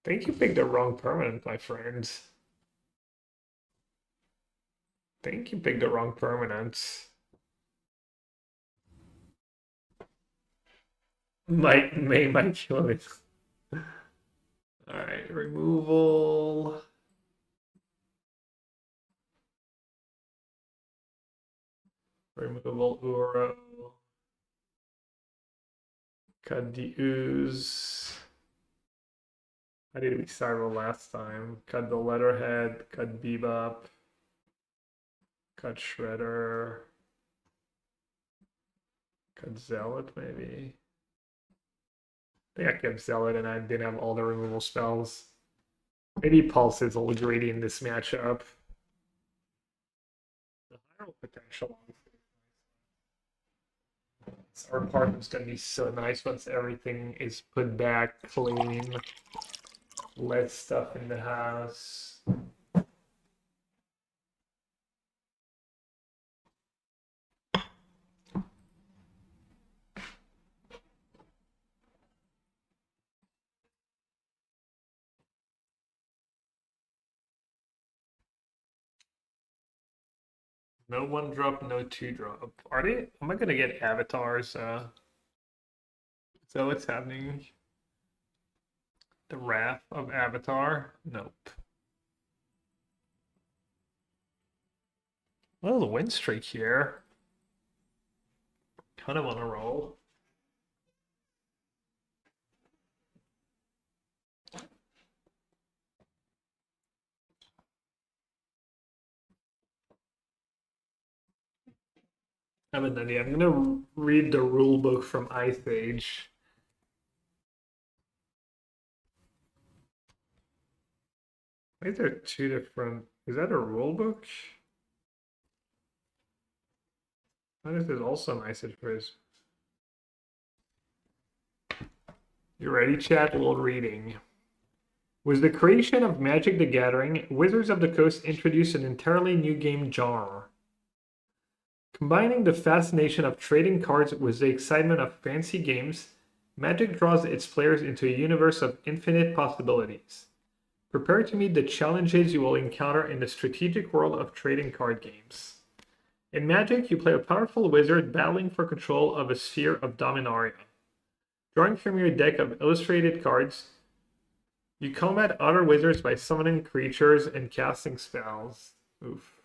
I think you picked the wrong permanent, my friend. I think you picked the wrong permanent. Might kill it. Alright, removal. Removal Uro. Cut the ooze. How did we start last time? Cut the letterhead, cut Bebop, cut Shredder, cut Zealot maybe. I think I kept Zealot and I didn't have all the removal spells. Maybe Pulse is a little greedy in this matchup. The higher potential. Our apartment's gonna be so nice once everything is put back clean. Less stuff in the house. No 1-drop, no 2-drop. Are they? Am I gonna get avatars? So what's happening? The Wrath of Avatar? Nope. Well, the win streak here. Kind of on a roll. I haven't done yet. I'm gonna read the rule book from Ice Age. I think there are two different. Is that a rule book? I think there's also an Ice Age quiz. You ready, chat? A little reading. With the creation of Magic the Gathering, Wizards of the Coast introduced an entirely new game genre. Combining the fascination of trading cards with the excitement of fancy games, Magic draws its players into a universe of infinite possibilities. Prepare to meet the challenges you will encounter in the strategic world of trading card games. In Magic, you play a powerful wizard battling for control of a sphere of Dominaria. Drawing from your deck of illustrated cards, you combat other wizards by summoning creatures and casting spells. Oof.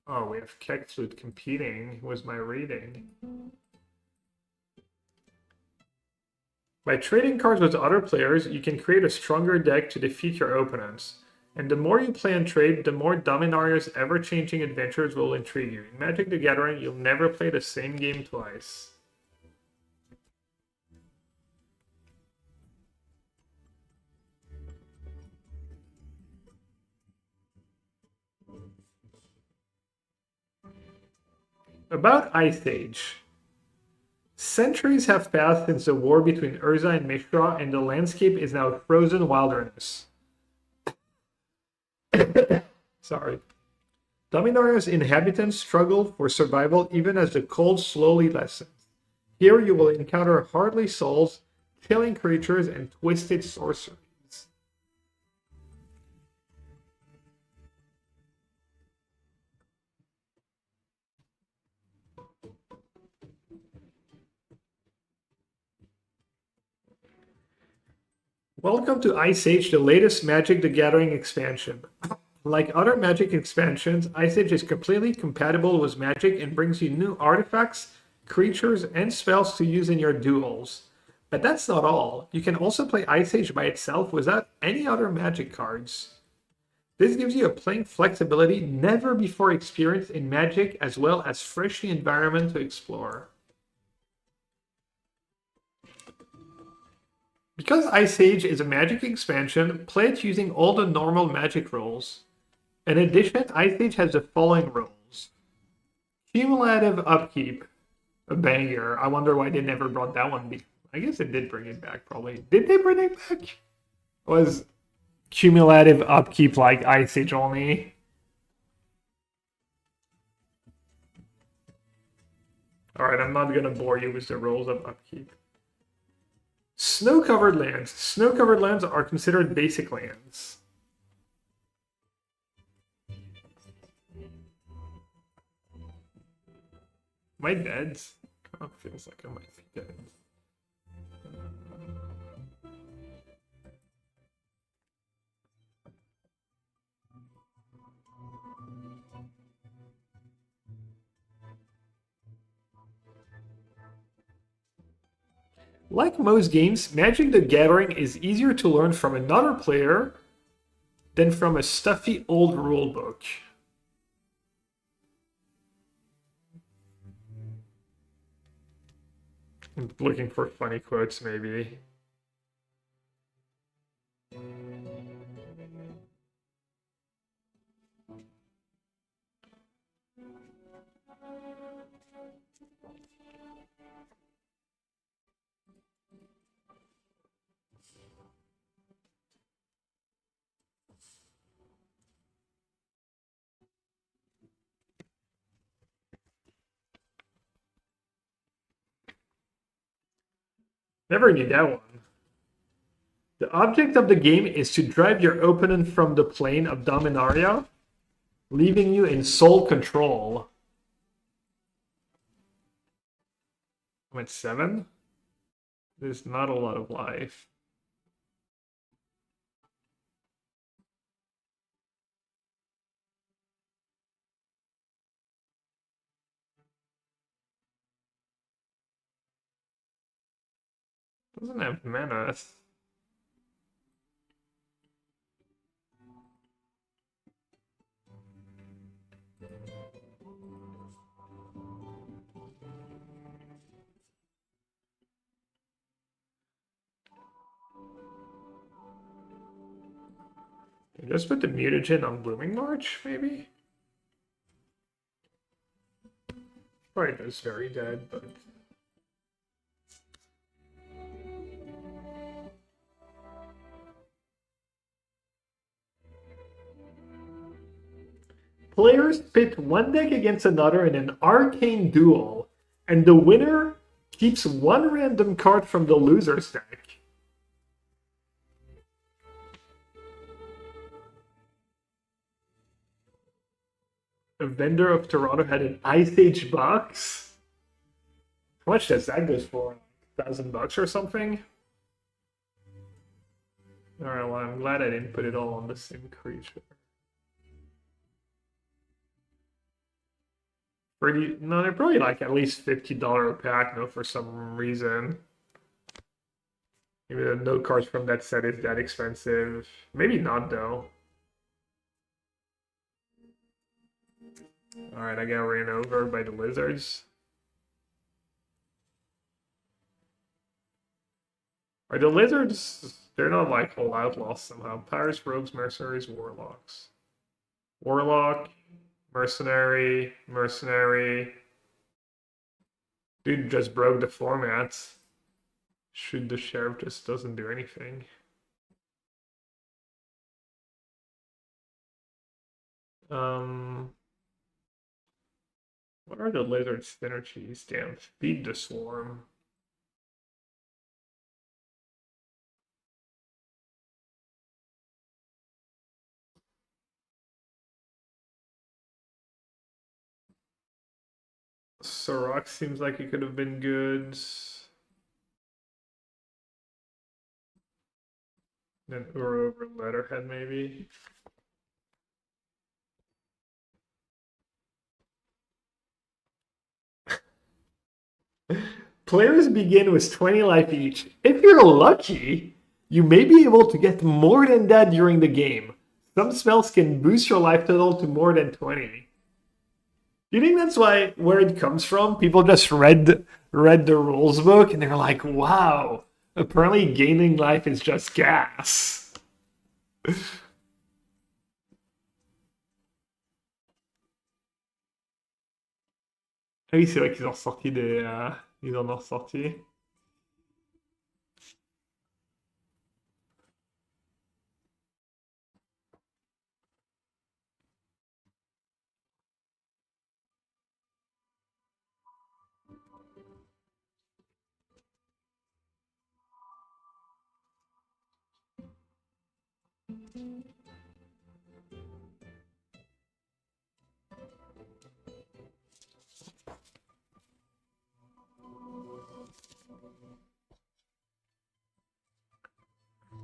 Oh, we have Kexflute competing with my reading. By trading cards with other players, you can create a stronger deck to defeat your opponents. And the more you play and trade, the more Dominaria's ever-changing adventures will intrigue you. In Magic the Gathering, you'll never play the same game twice. About Ice Age. Centuries have passed since the war between Urza and Mishra, and the landscape is now a frozen wilderness. Sorry. Dominaria's inhabitants struggle for survival even as the cold slowly lessens. Here you will encounter hardly souls, chilling creatures, and twisted sorceries. Welcome to Ice Age, the latest Magic the Gathering expansion. Like other Magic expansions, Ice Age is completely compatible with Magic and brings you new artifacts, creatures, and spells to use in your duels. But that's not all. You can also play Ice Age by itself without any other Magic cards. This gives you a playing flexibility never before experienced in Magic, as well as fresh environment to explore. Because Ice Age is a Magic expansion, play it using all the normal Magic rules. In addition, Ice Age has the following rules. Cumulative upkeep. A banger. I wonder why they never brought that one. I guess they did bring it back, probably. Did they bring it back? Was cumulative upkeep like Ice Age only? Alright, I'm not gonna bore you with the rules of upkeep. Snow-covered lands. Snow-covered lands are considered basic lands. Am I dead? Kind of feels like I might be dead. Like most games, Magic the Gathering is easier to learn from another player than from a stuffy old rulebook. I'm looking for funny quotes, maybe. Never knew that one. The object of the game is to drive your opponent from the plane of Dominaria, leaving you in sole control. I'm at 7. There's not a lot of life. Doesn't have menace. Just put the mutagen on Blooming March, maybe? Probably does very dead, but... Players pit one deck against another in an arcane duel, and the winner keeps one random card from the loser's deck. A vendor of Toronto had an Ice Age box? How much does that go for? $1,000 or something? Alright, well, I'm glad I didn't put it all on the same creature. No, they're probably like at least $50 a pack, no, for some reason. Maybe the no cards from that set is that expensive. Maybe not, though. Alright, I got ran over by the lizards. Are the lizards... They're not like whole outlaws somehow. Pirates, rogues, mercenaries, warlocks. Warlock, mercenary, mercenary. Dude just broke the formats. Shoot the sheriff just doesn't do anything. What are the lizard synergies? Damn, feed the swarm. Sorok seems like it could have been good. Then Uro over Letterhead, maybe. Players begin with 20 life each. If you're lucky, you may be able to get more than that during the game. Some spells can boost your life total to more than 20. Do you think that's where it comes from? People just read the rules book and they're like, wow, apparently gaining life is just gas. Ah oui, c'est vrai qu'ils ont ressorti ils en ont ressorti.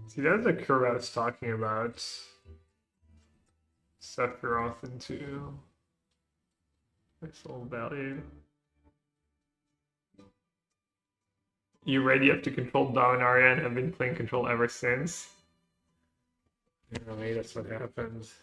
See, that's the curve I was talking about. Sephiroth into nice little value. You ready? You have to control Dominaria and have been playing control ever since. Maybe that's what happens.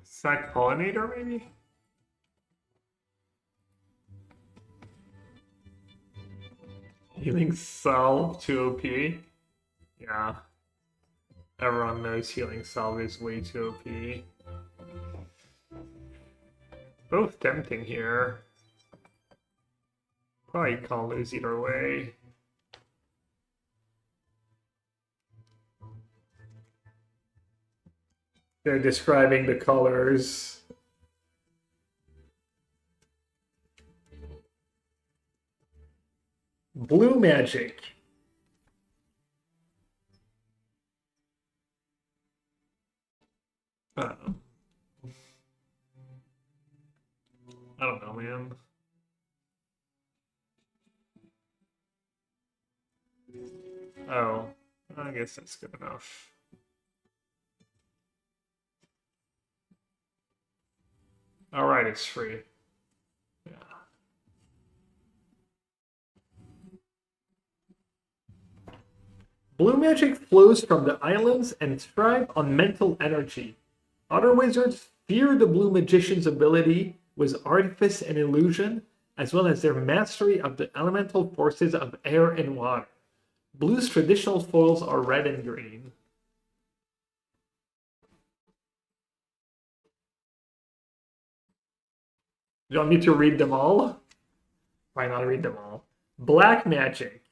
Sack Pollinator, maybe? Healing Salve to OP? Yeah. Everyone knows Healing Salve is way too OP. Both tempting here. Probably can't lose either way. They're describing the colors. Blue magic. Uh-oh. I don't know, man. Oh, I guess that's good enough. Alright, it's free. Yeah. Blue magic flows from the islands and thrive on mental energy. Other wizards fear the blue magician's ability with artifice and illusion, as well as their mastery of the elemental forces of air and water. Blue's traditional foils are red and green. You want me to read them all? Why not read them all? Black magic.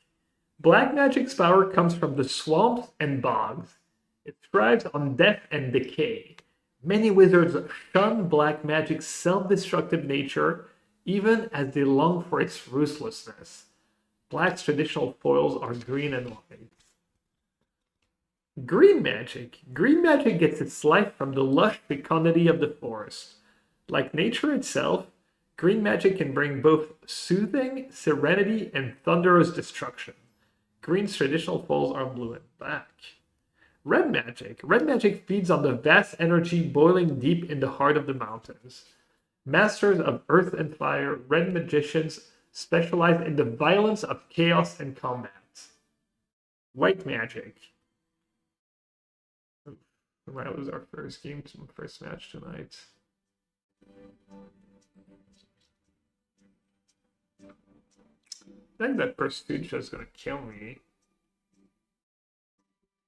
Black magic's power comes from the swamps and bogs. It thrives on death and decay. Many wizards shun black magic's self-destructive nature, even as they long for its ruthlessness. Black's traditional foils are green and white. Green magic. Green magic gets its life from the lush fecundity of the forest. Like nature itself, green magic can bring both soothing, serenity, and thunderous destruction. Green's traditional foils are blue and black. Red magic. Red magic feeds on the vast energy boiling deep in the heart of the mountains. Masters of earth and fire, red magicians specialize in the violence of chaos and combat. White magic. That was our first game, first match tonight. I think that pursuit is gonna kill me.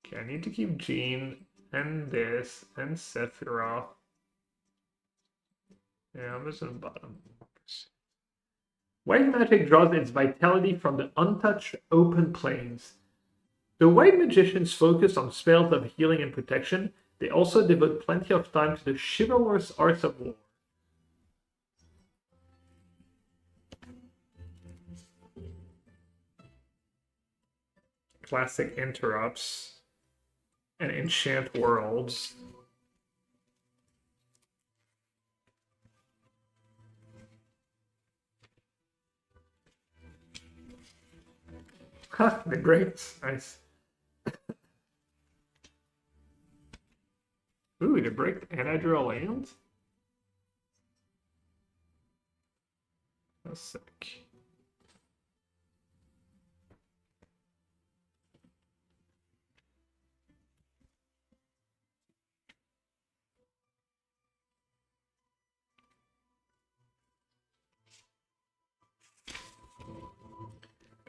Okay, I need to keep Jean and this and Sephiroth. Yeah, I'm just on bottom. White magic draws its vitality from the untouched open plains. The white magicians focus on spells of healing and protection. They also devote plenty of time to the chivalrous arts of war. Classic interrupts and enchant worlds. Ha, the great. Nice. Ooh, to break anti-draw land? That's sick.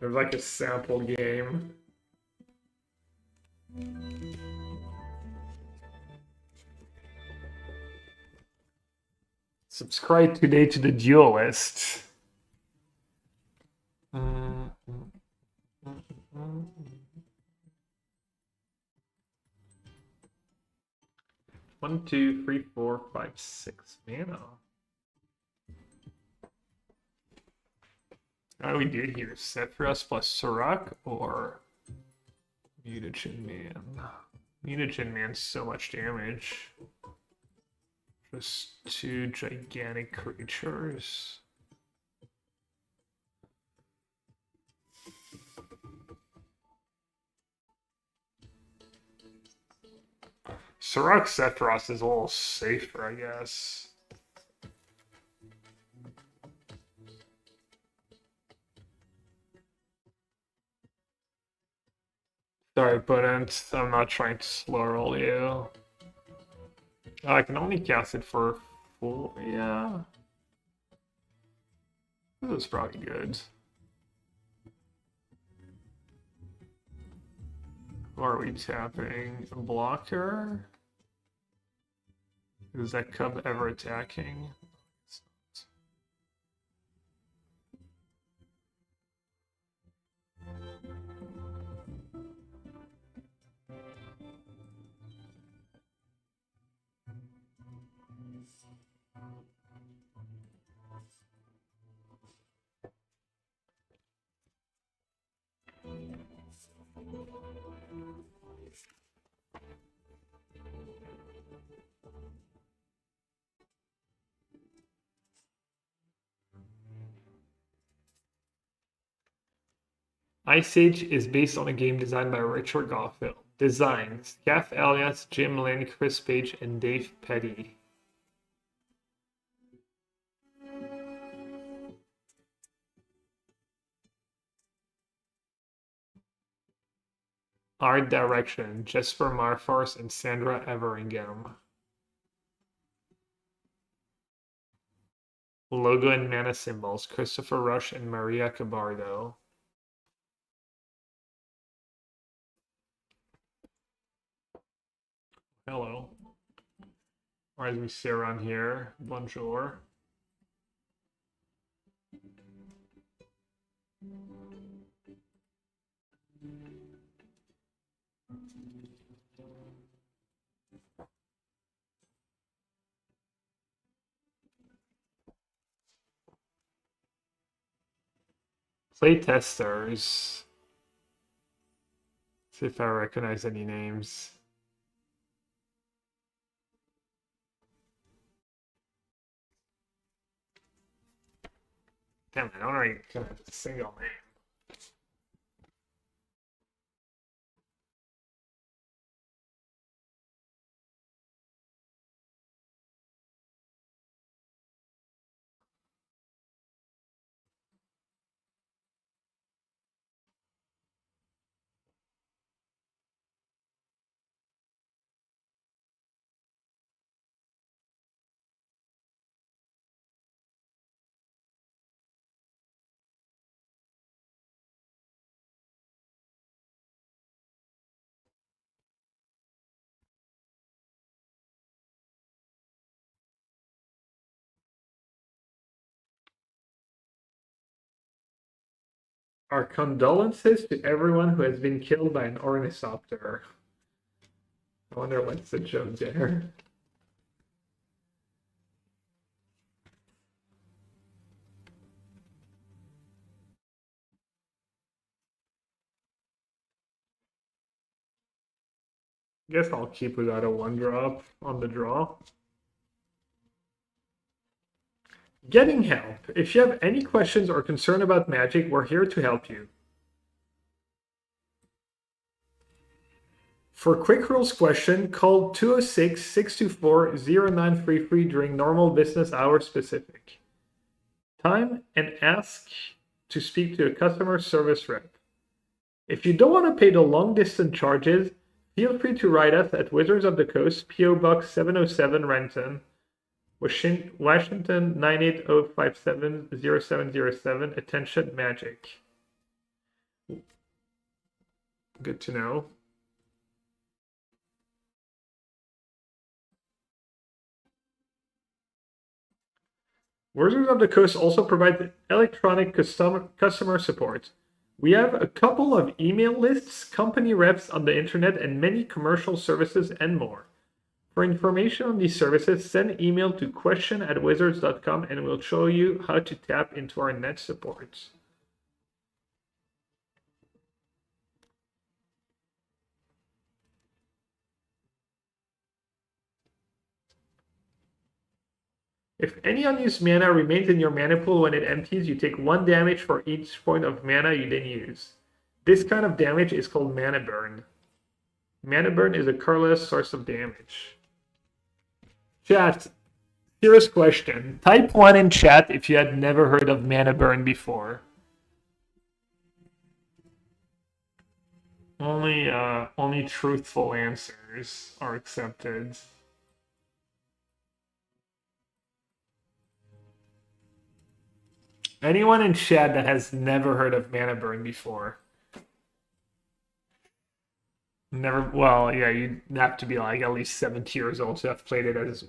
There's like a sample game. Subscribe today to the Duelist. One, two, three, four, five, 6 mana. How do we do here? Sephiroth plus Serac or Mutagen Man? Mutagen Man's so much damage. Just 2 gigantic creatures. Serac Sephiroth is a little safer, I guess. Sorry, Puddent. I'm not trying to slow roll you. I can only cast it for 4. Yeah. This is probably good. What are we tapping? A blocker? Is that cub ever attacking? Ice Age is based on a game designed by Richard Garfield. Designs: Gaff Elliott, Jim Lynn, Chris Page, and Dave Petty. Art direction: Jesper Marfors and Sandra Everingham. Logo and mana symbols: Christopher Rush and Maria Cabardo. Hello. Or as we say around here, bonjour. Playtesters. See if I recognize any names. Damn, I don't recognize a single name. Our condolences to everyone who has been killed by an ornithopter. I wonder what's the joke there. Guess I'll keep without a 1-drop on the draw. Getting help. If you have any questions or concern about Magic, we're here to help you. For quick rules question, call 206-624-0933 during normal business hours specific time and ask to speak to a customer service rep. If you don't want to pay the long distance charges, feel free to write us at Wizards of the Coast, P.O. Box 707, Renton, Washington 980570707. Attention, Magic. Good to know. Wizards of the Coast also provides electronic customer support. We have a couple of email lists, company reps on the internet, and many commercial services and more. For information on these services, send email to question@wizards.com and we'll show you how to tap into our net support. If any unused mana remains in your mana pool when it empties, you take 1 damage for each point of mana you didn't use. This kind of damage is called mana burn. Mana burn is a colorless source of damage. Chat, serious question. Type 1 in chat if you had never heard of mana burn before. Only truthful answers are accepted. Anyone in chat that has never heard of mana burn before? Never. Well, yeah, you'd have to be like at least 70 years old to have played it as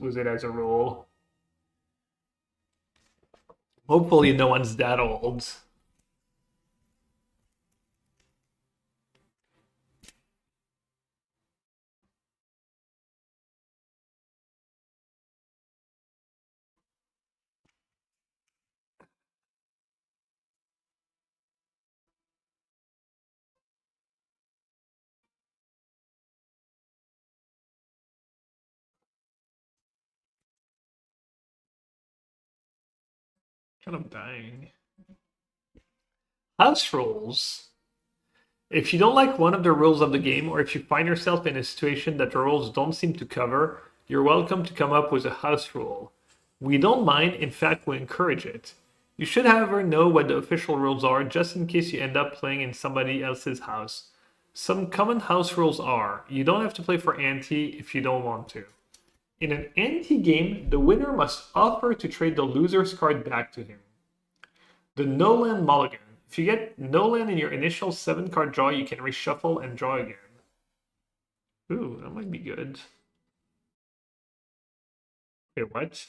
a role. Hopefully, no one's that old. Kind of dying. House rules. If you don't like one of the rules of the game, or if you find yourself in a situation that the rules don't seem to cover, you're welcome to come up with a house rule. We don't mind, in fact, we encourage it. You should, however, know what the official rules are, just in case you end up playing in somebody else's house. Some common house rules are: you don't have to play for ante if you don't want to. In an ante game, the winner must offer to trade the loser's card back to him. The no land mulligan. If you get no land in your initial 7-card draw, you can reshuffle and draw again. Ooh, that might be good. Wait, what?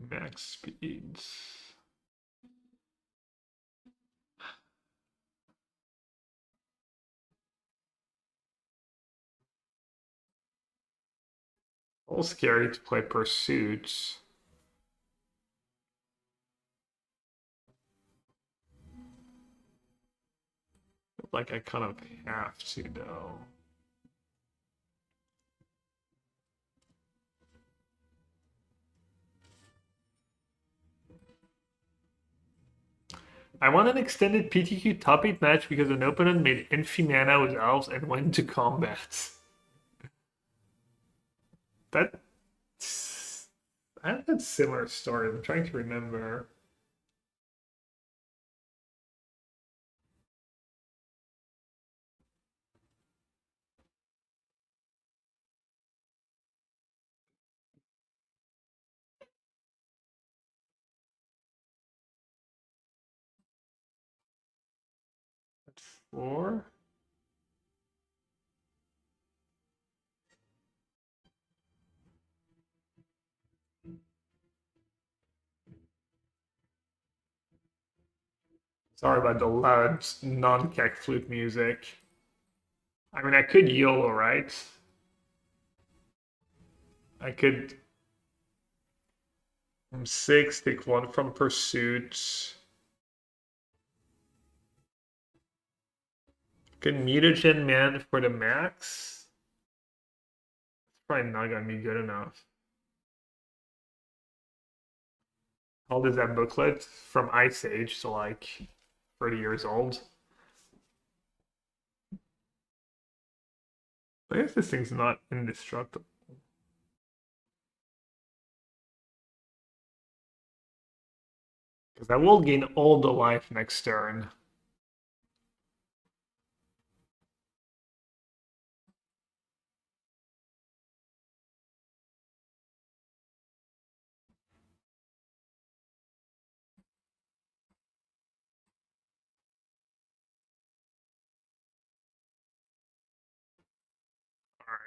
Max speeds. A little scary to play Pursuit. Like I kind of have to, though. I want an extended PTQ top 8 match because an opponent made infi mana with elves and went to combat. I have that similar story. I'm trying to remember. That's 4. Sorry about the loud non-keck flute music. I mean, I could YOLO, right? I could 6, take 1 from Pursuit. Could Mutagen Man for the max. It's probably not gonna be good enough. How old is that booklet? From Ice Age, so like 30 years old. I guess this thing's not indestructible. Because I will gain all the life next turn.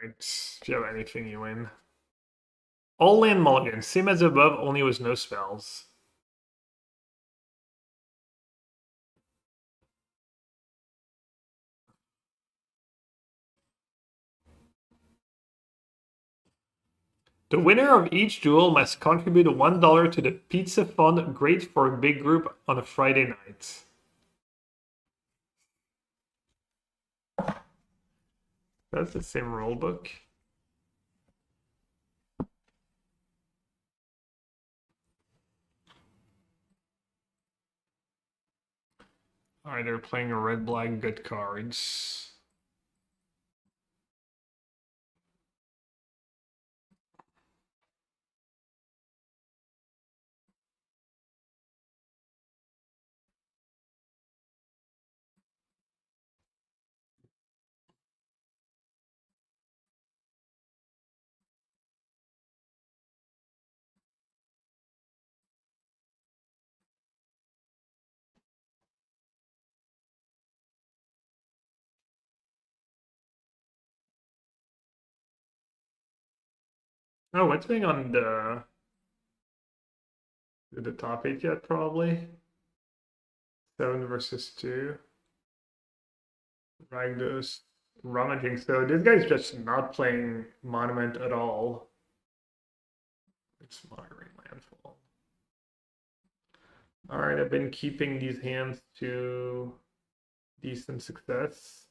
Alright, if you have anything, you win. All land mulligan, same as above, only with no spells. The winner of each duel must contribute $1 to the pizza fund, great for a big group on a Friday night. That's the same rulebook. Alright, they're playing a red-black good cards. Oh, what's being on the top 8 yet, probably? 7 versus 2. Ragdos rummaging. So this guy's just not playing Monument at all. It's Monitoring Landfall. Alright, I've been keeping these hands to decent success.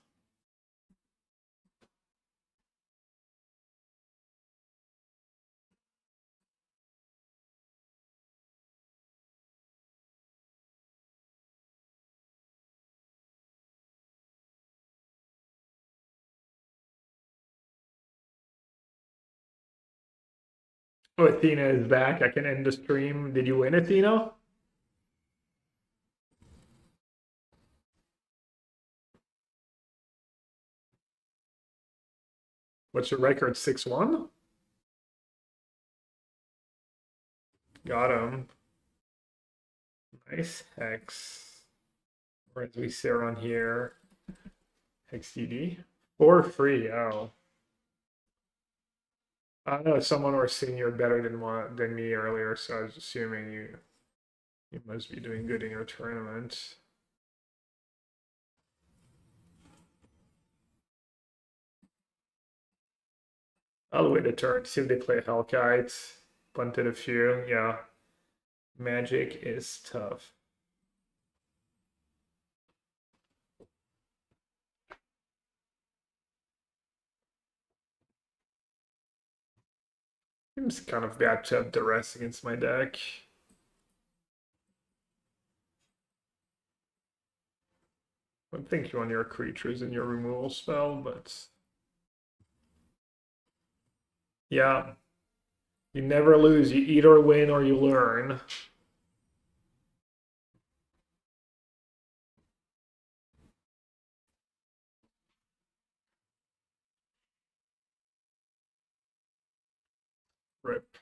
Oh, Athena is back. I can end the stream. Did you win, Athena? What's your record? 6-1? Got him. Nice hex. Or as we say around here, hex DD. For free, oh. I know someone was saying you're better than me earlier, so I was assuming you must be doing good in your tournament. I'll wait a turn, see if they play Hellkite. Punted a few, yeah. Magic is tough. Seems kind of bad to have duress against my deck. I think you want your creatures in your removal spell, but yeah. You never lose. You either win or you learn. Rip.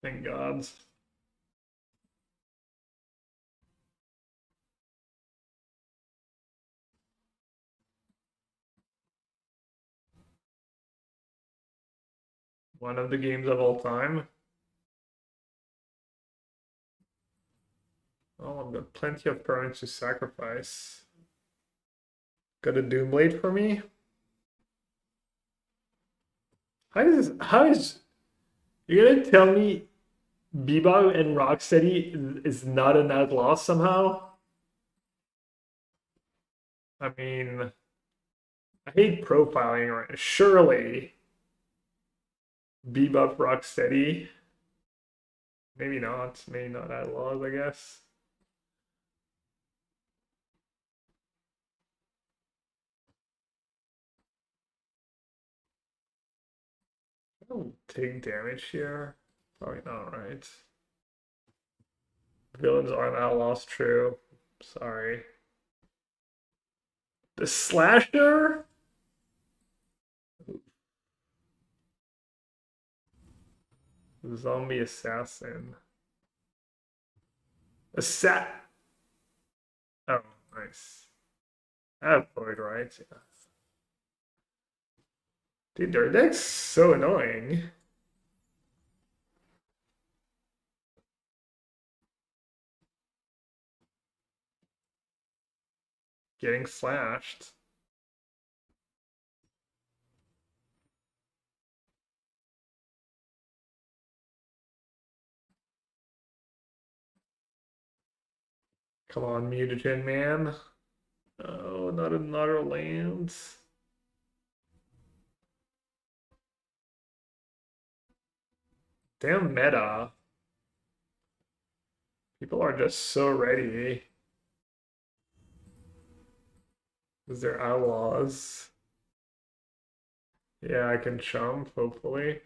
Thank gods. One of the games of all time. Oh, I've got plenty of turns to sacrifice. Got a Doomblade for me? How is you're gonna tell me Bebop and Rocksteady is not an outlaw somehow? I mean, I hate profiling right. Surely Bebop Rocksteady. Maybe not. Maybe not outlaws, I guess. I don't take damage here. Probably not, right? Villains aren't outlaws, true. Sorry. The slasher? Zombie assassin. Oh, nice. I have Void, right? Yeah. Dude, their deck's so annoying. Getting slashed. Come on, mutagen man. Oh, not another land. Damn meta. People are just so ready. Because they're outlaws. Yeah, I can chump, hopefully.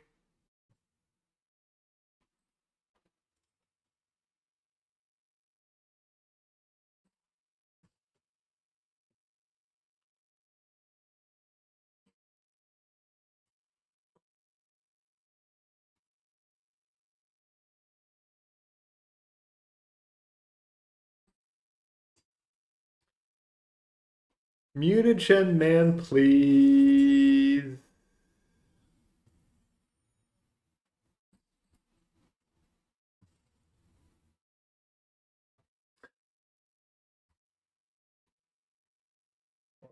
Mutagen man, please.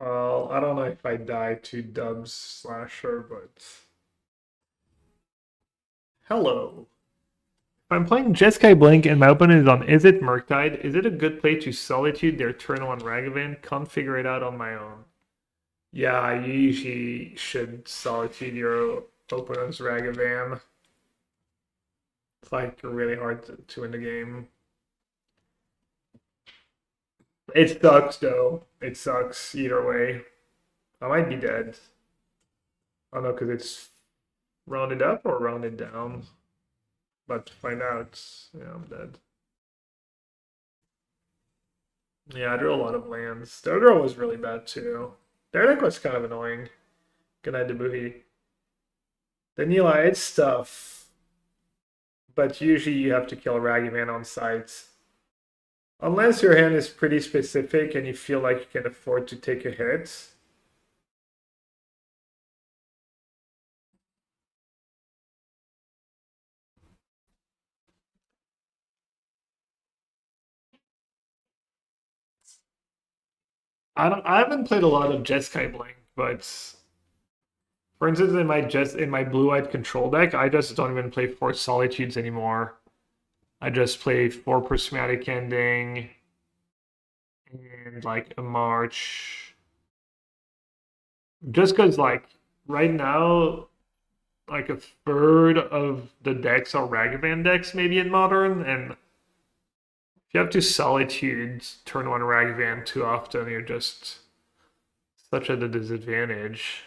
Well, I don't know if I die to Dubs Slasher, but hello. If I'm playing Jeskai Blink and my opponent is on Is It Murktide, is it a good play to Solitude their turn 1 Ragavan? Can't figure it out on my own. Yeah, you usually should Solitude your opponent's Ragavan. It's like really hard to win the game. It sucks though. It sucks either way. I might be dead. I don't know because it's rounded up or rounded down. But to find out, yeah, I'm dead. Yeah, I drew a lot of lands. Their draw was really bad too. Their deck was kind of annoying. Good night, Debuhi. Danila, it's tough. But usually you have to kill Raggyman on sight. Unless your hand is pretty specific and you feel like you can afford to take a hit. I haven't played a lot of Jeskai Blink, but for instance in my blue-eyed control deck, I just don't even play 4 Solitudes anymore. I just play 4 Prismatic Ending and like a March. Just because like right now, like a third of the decks are Ragavan decks maybe in Modern, and if you have to Solitude turn 1 Ragavan too often, you're just such at a disadvantage.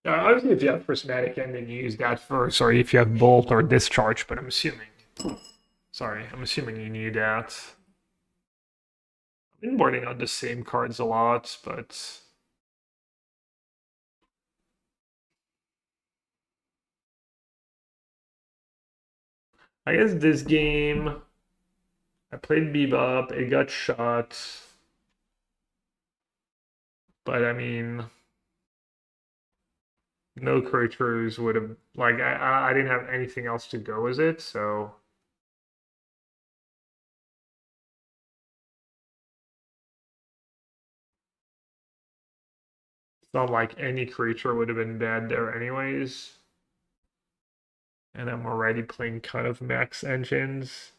Obviously, if you have Prismatic Ending, you use that first, or if you have Bolt or Discharge, but I'm assuming you need that. I've been boarding on the same cards a lot, but I guess this game I played Bebop, it got shot. But I mean, no creatures would have like I didn't have anything else to go with it, so it's not like any creature would have been bad there anyways. And I'm already playing kind of max engines.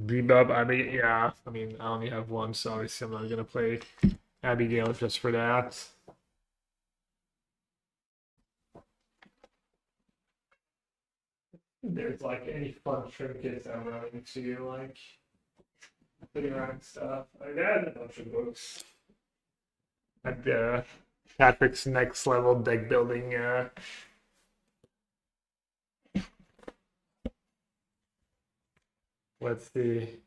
Bebop, yeah, I mean, I only have one, so obviously I'm not gonna play Abigail just for that. There's like any fun trinkets I'm running to, like putting around stuff. I got a bunch of books. Like Patrick's next level deck building. Let's see.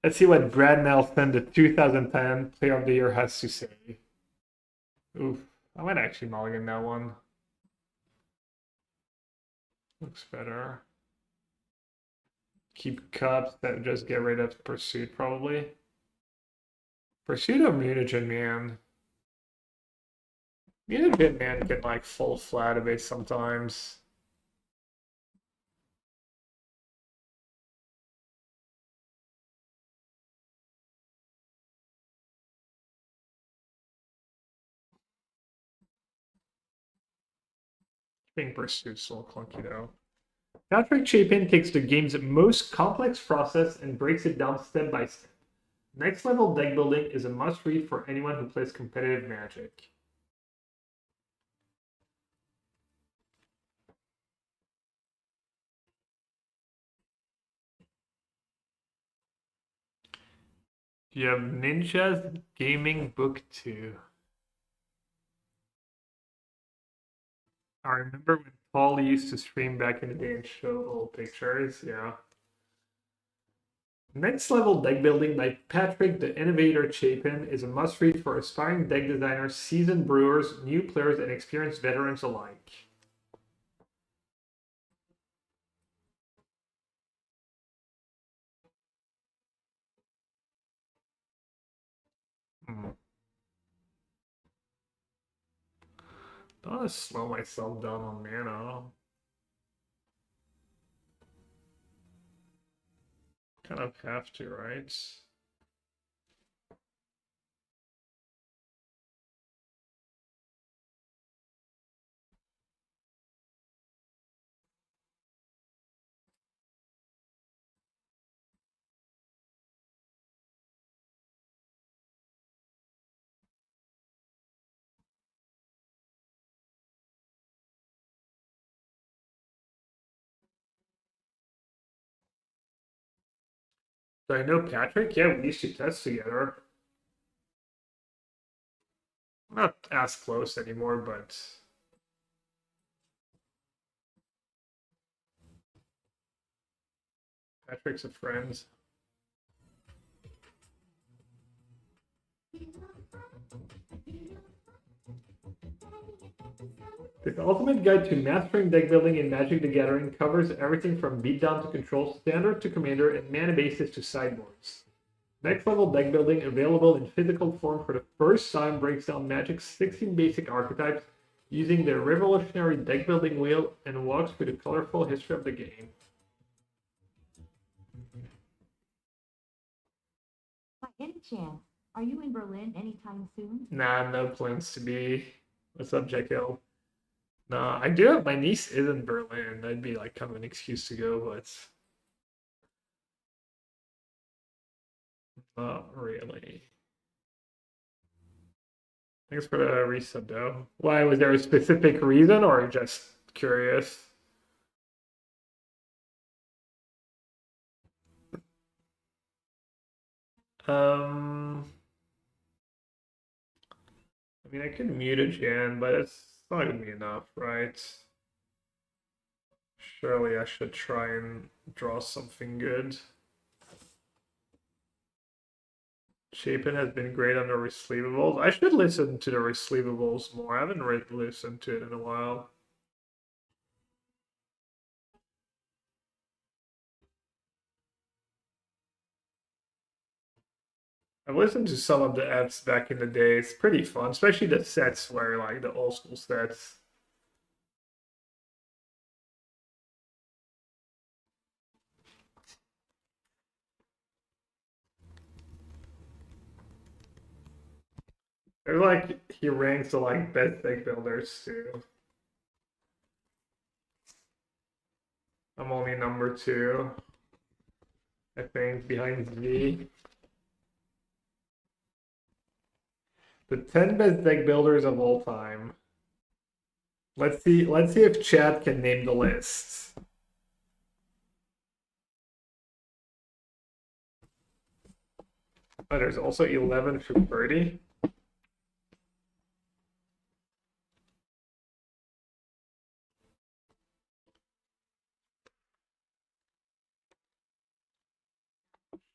Let's see what Brad Nelson, the 2010 Player of the Year, has to say. Oof, I might actually mulligan that one. Looks better. Keep cups, that just get rid of Pursuit probably. Pursuit or Mutagen Man? Mutagen Man can like fall flat a bit sometimes. Being Pursuit's a little clunky though. Patrick Chapin takes the game's most complex process and breaks it down step by step. Next level deck building is a must read for anyone who plays competitive Magic. You have Ninja's Gaming Book 2. I remember when Paul used to stream back in the day and show old pictures. Yeah. Next Level Deck Building by Patrick the Innovator Chapin is a must read for aspiring deck designers, seasoned brewers, new players, and experienced veterans alike. Hmm. Don't want to slow myself down on mana. Kind of have to, right? Do I know Patrick? Yeah, we used to test together. Not as close anymore, but Patrick's a friend. The Ultimate Guide to Mastering Deck Building in Magic the Gathering covers everything from beatdown to control, standard to commander, and mana bases to sideboards. Next level deck building, available in physical form for the first time, breaks down Magic's 16 basic archetypes using the revolutionary deck building wheel and walks through the colorful history of the game. By any chance, are you in Berlin anytime soon? Nah, no plans to be. What's up, Jekyll? Nah, I do have my niece is in Berlin. That'd be like kind of an excuse to go, but not really. Thanks for the resub, though. Why, was there a specific reason or just curious? Um, I mean, I could mute a Jan, but it's not gonna be enough, right? Surely I should try and draw something good. Chapin has been great on the receivables. I should listen to the receivables more. I haven't really listened to it in a while. I've listened to some of the apps back in the day. It's pretty fun, especially the sets where like the old school sets. They're like he ranks the like best deck builders too. I'm only number 2, I think, behind Z. The 10 best deck builders of all time. Let's see if Chad can name the list. Oh, there's also 11 through 30.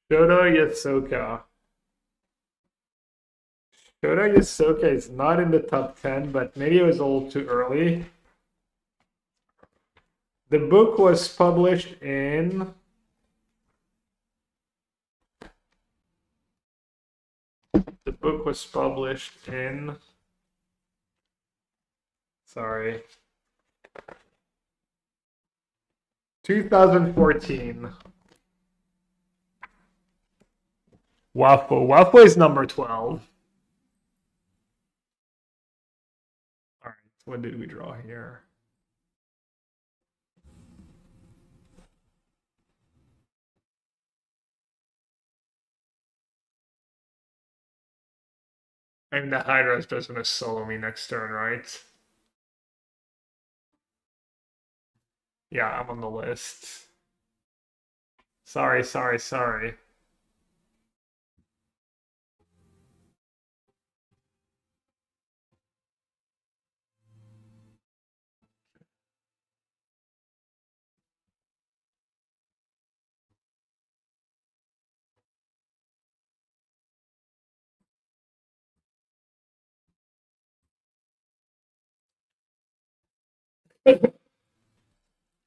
Shoto Yasoka. Shoto Yasoka is not in the top 10, but maybe it was a little too early. The book was published in... The book was published in... Sorry. 2014. Waffle is number 12. All right, what did we draw here? I mean, the Hydra is just gonna solo me next turn, right? Yeah, I'm on the list. Sorry.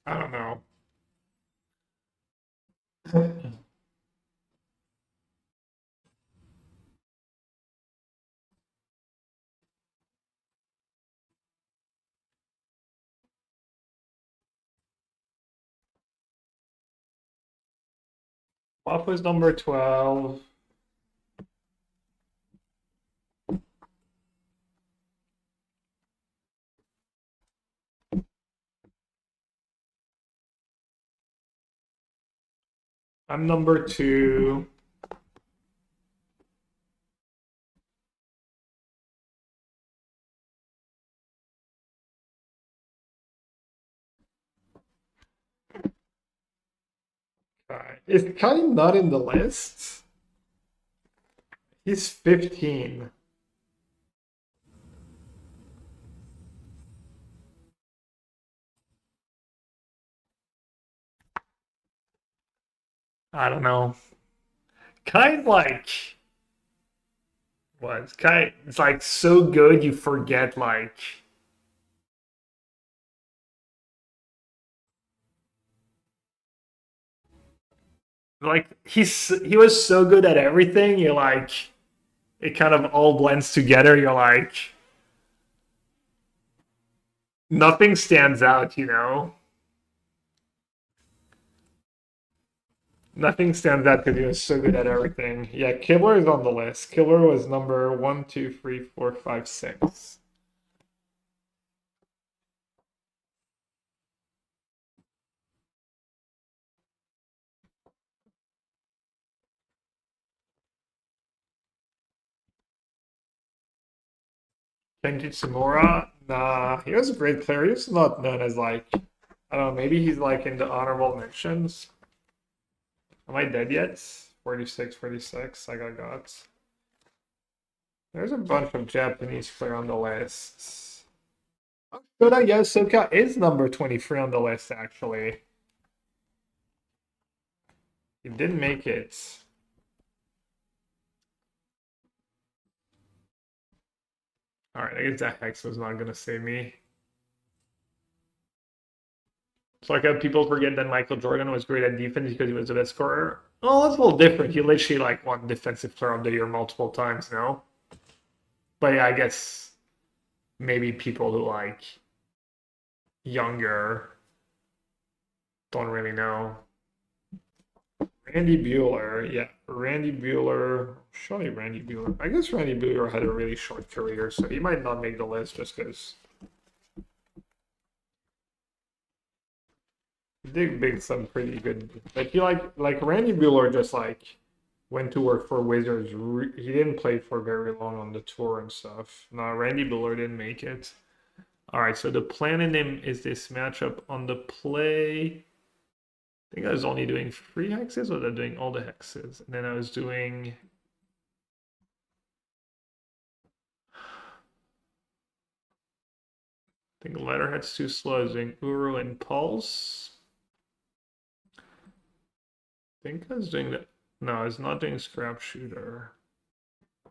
I don't know. Waffle's number 12. I'm number 2. Is Kai not in the list? He's 15. I don't know. Kai's like... What? Kai, it's like so good you forget like... Like he was so good at everything, you're like... It kind of all blends together, you're like... Nothing stands out, you know? Nothing stands out because he was so good at everything. Yeah, Killer is on the list. Killer was number 1, 2, 3, 4, 5, 6. Kenji Tsumura? Nah, he was a great player. He was not known as like, I don't know, maybe he's like in the honorable mentions. Am I dead yet? 46, 46, I got. There's a bunch of Japanese players on the list. Shoda Yasuoka is number 23 on the list, actually. He didn't make it. Alright, I guess that Hex was not gonna save me. It's like how people forget that Michael Jordan was great at defense because he was the best scorer. Oh, that's a little different. He literally like won Defensive Player of the Year multiple times, no? But yeah, I guess maybe people who like younger don't really know. Randy Bueller, yeah, Randy Bueller. Surely Randy Bueller. I guess Randy Bueller had a really short career, so he might not make the list just because. Dig Big some pretty good. Like he like Randy Bueller just like went to work for Wizards. He didn't play for very long on the tour and stuff. No, Randy Bueller didn't make it. All right, so the plan in him is this matchup on the play. I think I was only doing 3 hexes, or was I doing all the hexes? And then I was doing. I think Letterhead's too slow. I was doing Uro and Pulse. I think I was doing that. No, I was not doing Scrap Shooter. I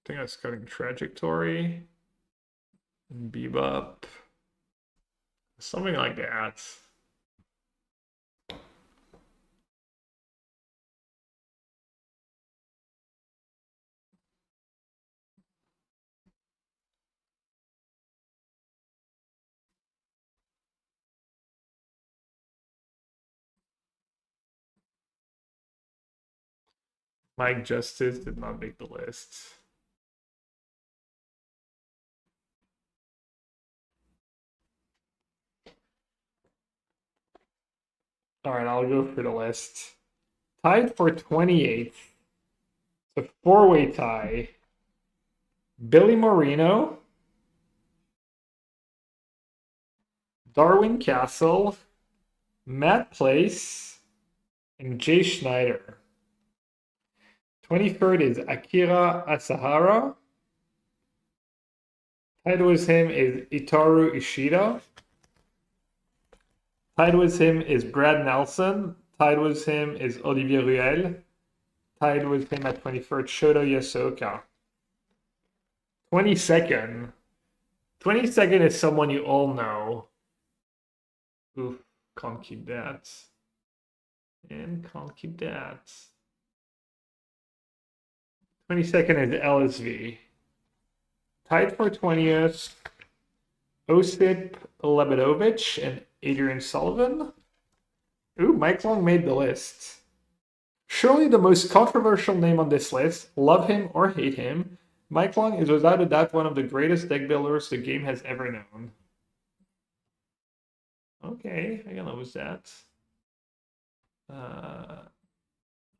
think I was cutting Trajectory and Bebop. Something like that. Mike Justice did not make the list. All right, I'll go for the list. Tied for 28th. It's a 4-way tie. Billy Moreno, Darwin Castle, Matt Place, and Jay Schneider. 23rd is Akira Asahara. Tied with him is Itaru Ishida. Tied with him is Brad Nelson. Tied with him is Olivier Ruel. Tied with him at 23rd, Shoto Yasuoka. 22nd. 22nd is someone you all know. Oof, can't keep that. And can't keep that. 22nd is LSV. Tied for 20th, Osip Lebedovich and Adrian Sullivan. Ooh, Mike Long made the list. Surely the most controversial name on this list, love him or hate him, Mike Long is without a doubt one of the greatest deck builders the game has ever known. Okay, I gotta lose that. I'm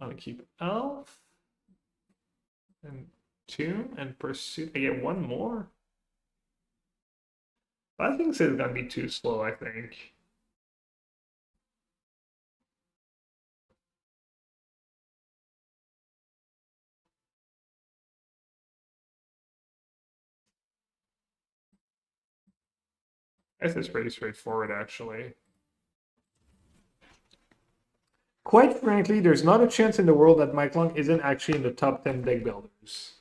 gonna keep Elf and Tomb and Pursuit. I get one more. I think this is gonna be too slow, I think. I guess it's pretty straightforward, actually. Quite frankly, there's not a chance in the world that Mike Long isn't actually in the top 10 deck builders.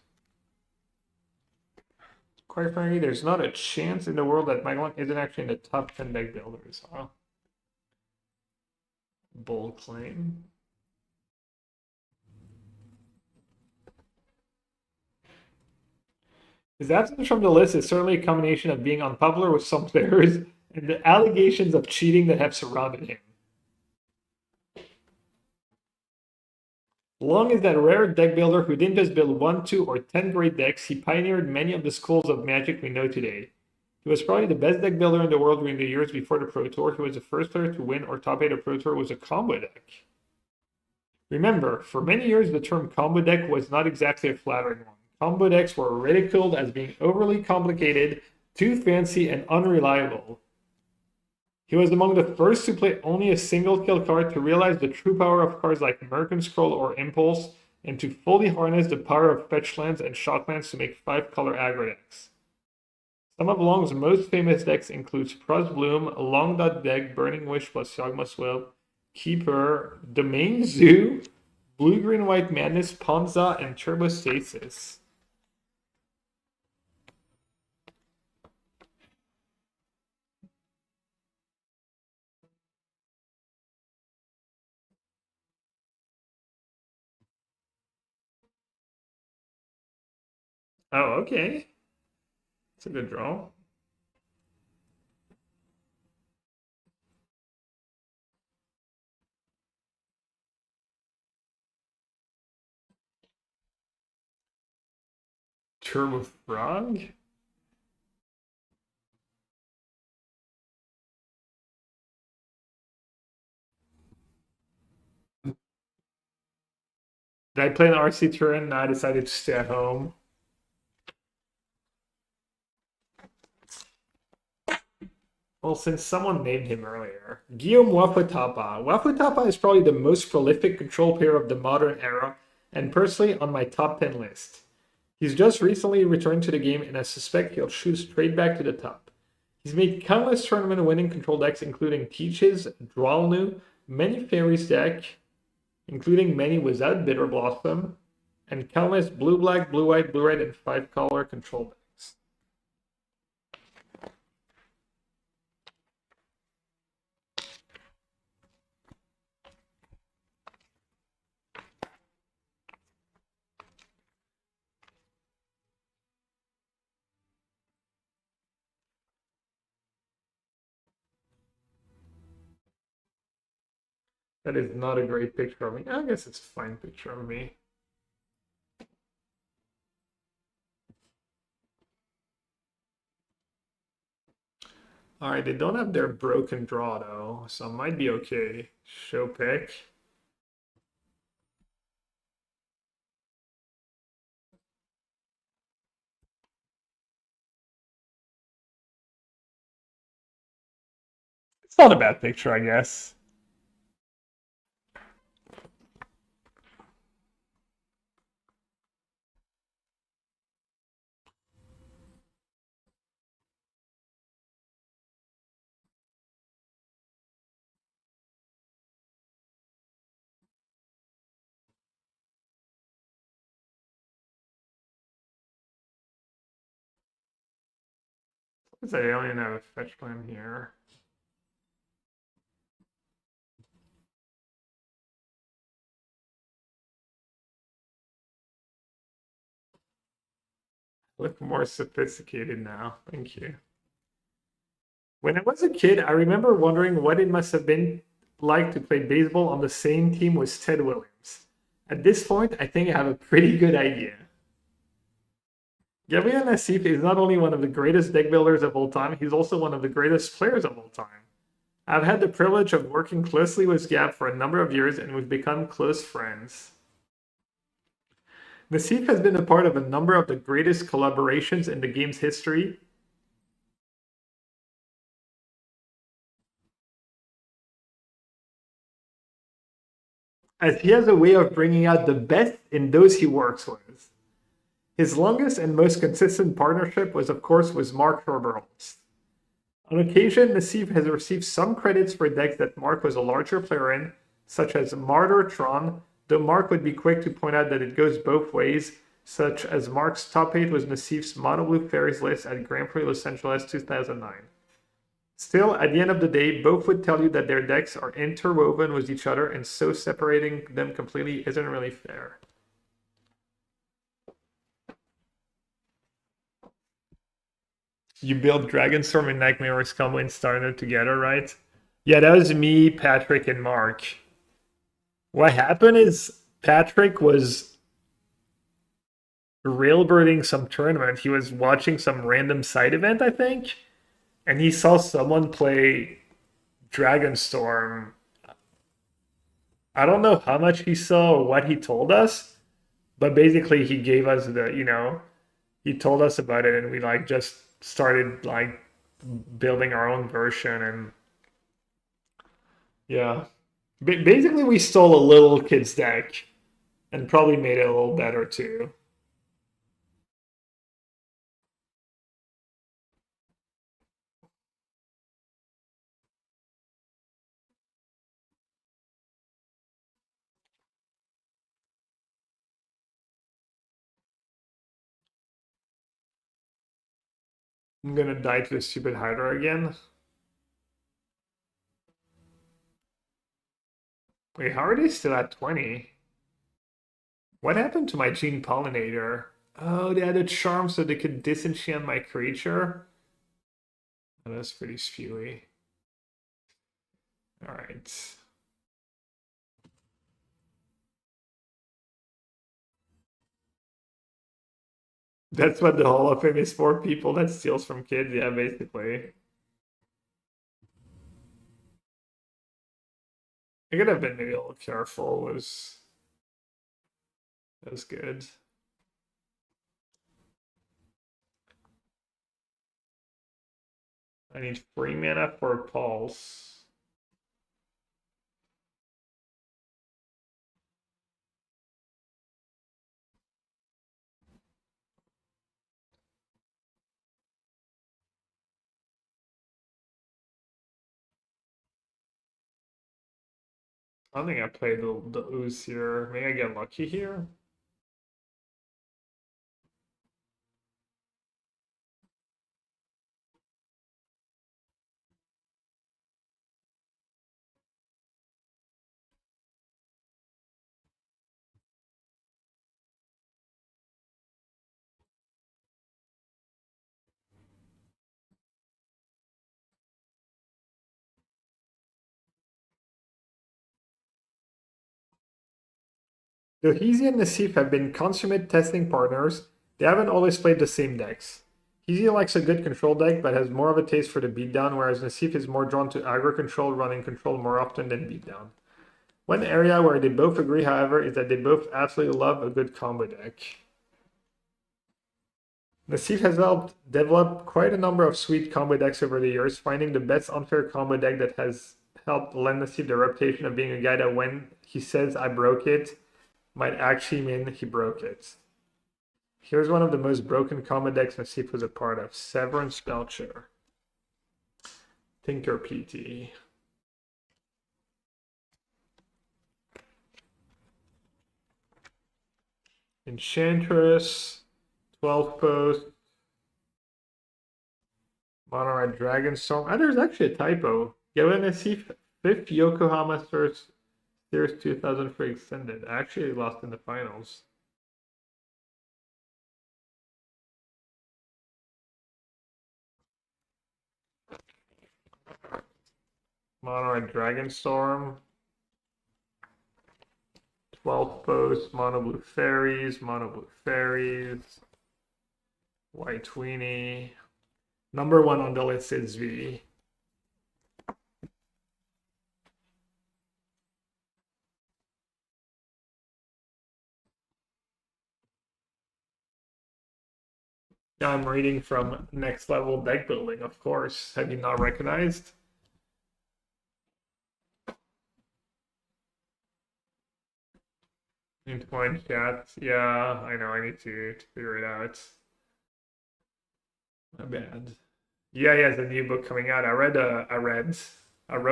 Quite frankly, there's not a chance in the world that Mike Long isn't actually in the top 10 deck builders, huh? Bold claim. His absence from the list is certainly a combination of being unpopular with some players and the allegations of cheating that have surrounded him. Long is that rare deck builder who didn't just build 1, 2, or 10 great decks, he pioneered many of the schools of Magic we know today. He was probably the best deck builder in the world during the years before the Pro Tour. He was the first player to win or top 8 a Pro Tour with a combo deck. Remember, for many years the term combo deck was not exactly a flattering one. Combo decks were ridiculed as being overly complicated, too fancy, and unreliable. He was among the first to play only a single kill card to realize the true power of cards like American Scroll or Impulse, and to fully harness the power of fetch lands and shock lands to make 5-color aggro decks. Some of Long's most famous decks include Surprise Bloom, Long Dot deck, Burning Wish plus Yawgmoth's Will, Keeper, Domain Zoo, Blue Green White Madness, Ponza, and Turbo Stasis. Oh, okay. It's a good draw. Turbo Frog? Did I play an RC turn? No, I decided to stay at home. Well, since someone named him earlier, Guillaume Wafutapa. Wafutapa is probably the most prolific control player of the modern era, and personally on my top 10 list. He's just recently returned to the game, and I suspect he'll shoot straight back to the top. He's made countless tournament-winning control decks, including Teaches, Drawlnu, many Fairies deck, including many without Bitter Blossom, and countless blue-black, blue-white, blue-red, and 5-color control decks. That is not a great picture of me. I guess it's a fine picture of me. Alright, they don't have their broken draw though, so it might be okay. Show pick. It's not a bad picture, I guess. Let's say I only have a fetch plan here. Look more sophisticated now. Thank you. When I was a kid, I remember wondering what it must have been like to play baseball on the same team with Ted Williams. At this point, I think I have a pretty good idea. Gabriel Nassif is not only one of the greatest deck builders of all time, he's also one of the greatest players of all time. I've had the privilege of working closely with Gab for a number of years, and we've become close friends. Nassif has been a part of a number of the greatest collaborations in the game's history. As he has a way of bringing out the best in those he works with. His longest and most consistent partnership was, of course, with Mark Herberholz. On occasion, Nassif has received some credits for decks that Mark was a larger player in, such as Martyr Tron, though Mark would be quick to point out that it goes both ways, such as Mark's top 8 was Nassif's Mono Blue Fairies list at Grand Prix Los Angeles 2009. Still, at the end of the day, both would tell you that their decks are interwoven with each other, and so separating them completely isn't really fair. You built Dragonstorm and Nightmare's combo and started together, right? Yeah, that was me, Patrick, and Mark. What happened is Patrick was railbirding some tournament. He was watching some random side event, I think, and he saw someone play Dragonstorm. I don't know how much he saw or what he told us, but basically he gave us the, he told us about it, and we just started building our own version, and Yeah. Basically, we stole a little kid's deck and probably made it a little better too. I'm gonna die to the stupid Hydra again. Wait, how are they still at 20? What happened to my Gene Pollinator? Oh, they had a charm so they could disenchant my creature. Oh, that's pretty spewy. Alright. That's what the Hall of Fame is for, people that steals from kids, yeah, basically. I could have been maybe a little careful, was good. I need 3 mana for a pulse. I don't think I played the ooze here. Maybe I get lucky here. Though Heezy and Nassif have been consummate testing partners, they haven't always played the same decks. Heezy likes a good control deck, but has more of a taste for the beatdown, whereas Nassif is more drawn to aggro control, running control more often than beatdown. One area where they both agree, however, is that they both absolutely love a good combo deck. Nassif has helped develop quite a number of sweet combo decks over the years, finding the best unfair combo deck that has helped lend Nassif the reputation of being a guy that when he says I broke it, might actually mean he broke it. Here's one of the most broken combo decks Nassif was a part of. Severance Belcher. Tinker PT. Enchantress. 12 post. Mono Red Dragonstorm. Ah, there's actually a typo. Given Nassif 5th Yokohama Series 2000 for extended. I actually lost in the finals. Mono Red Dragonstorm. 12 post, mono blue fairies, white tweenie. Number 1 on the list is V. I'm reading from Next Level Deck Building, of course. Have you not recognized? Into my chat. Yeah, I know. I need to figure it out. My bad. Yeah, he has a new book coming out. I wrote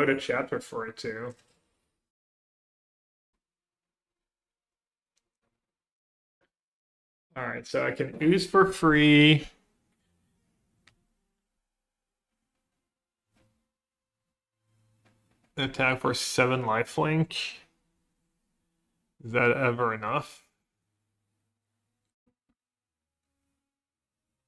a chapter for it too. All right, so I can ooze for free. Attack for 7 lifelink. Is that ever enough?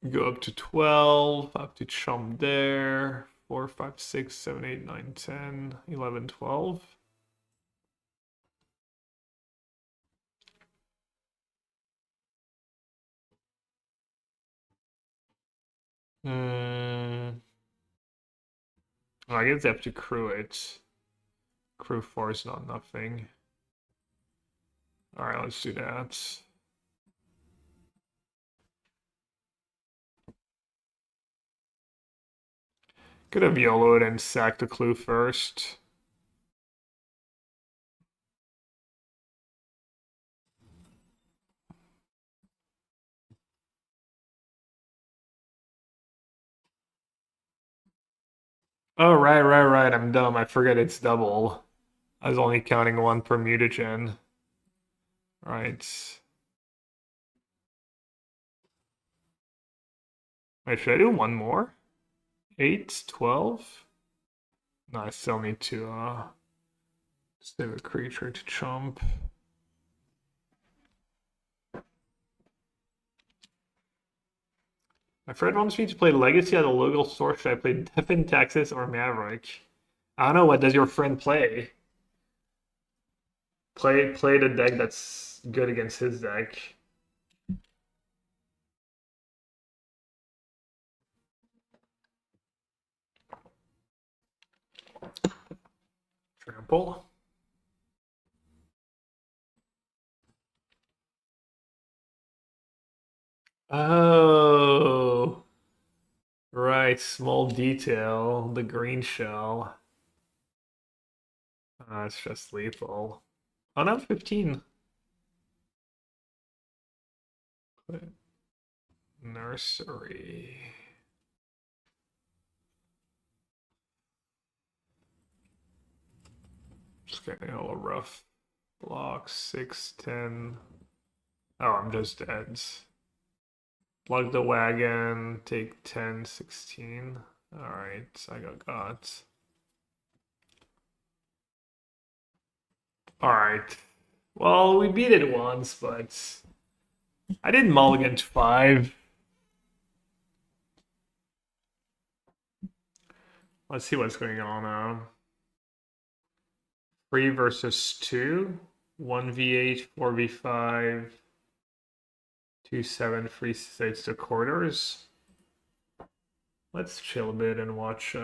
Go up to 12, up to chum there. 4, 5, 6, 7, 8, 9, 10, 11, 12. I guess I have to crew it. Crew 4 is not nothing. Alright, let's do that. Could have YOLO'd and sacked the clue first. Oh, right. I'm dumb. I forget it's double. I was only counting one per mutagen. Right. Wait, should I do one more? 8, 12? No, I still need to save a creature to chump. My friend wants me to play Legacy at a local store. Should I play Devin, Texas, or Maverick? I don't know. What does your friend play? Play the deck that's good against his deck. Trample. Oh, right. Small detail. The green shell. It's just lethal. Oh no, 15. Nursery. Just getting a little rough. Block 6, 10. Oh, I'm just dead. Plug the wagon, take 10, 16. Alright, I got. Alright. Well, we beat it once, but I didn't mulligan 5. Let's see what's going on now. 3 versus 2. 1v8, 4v5. 2-7 free states to quarters. Let's chill a bit and watch.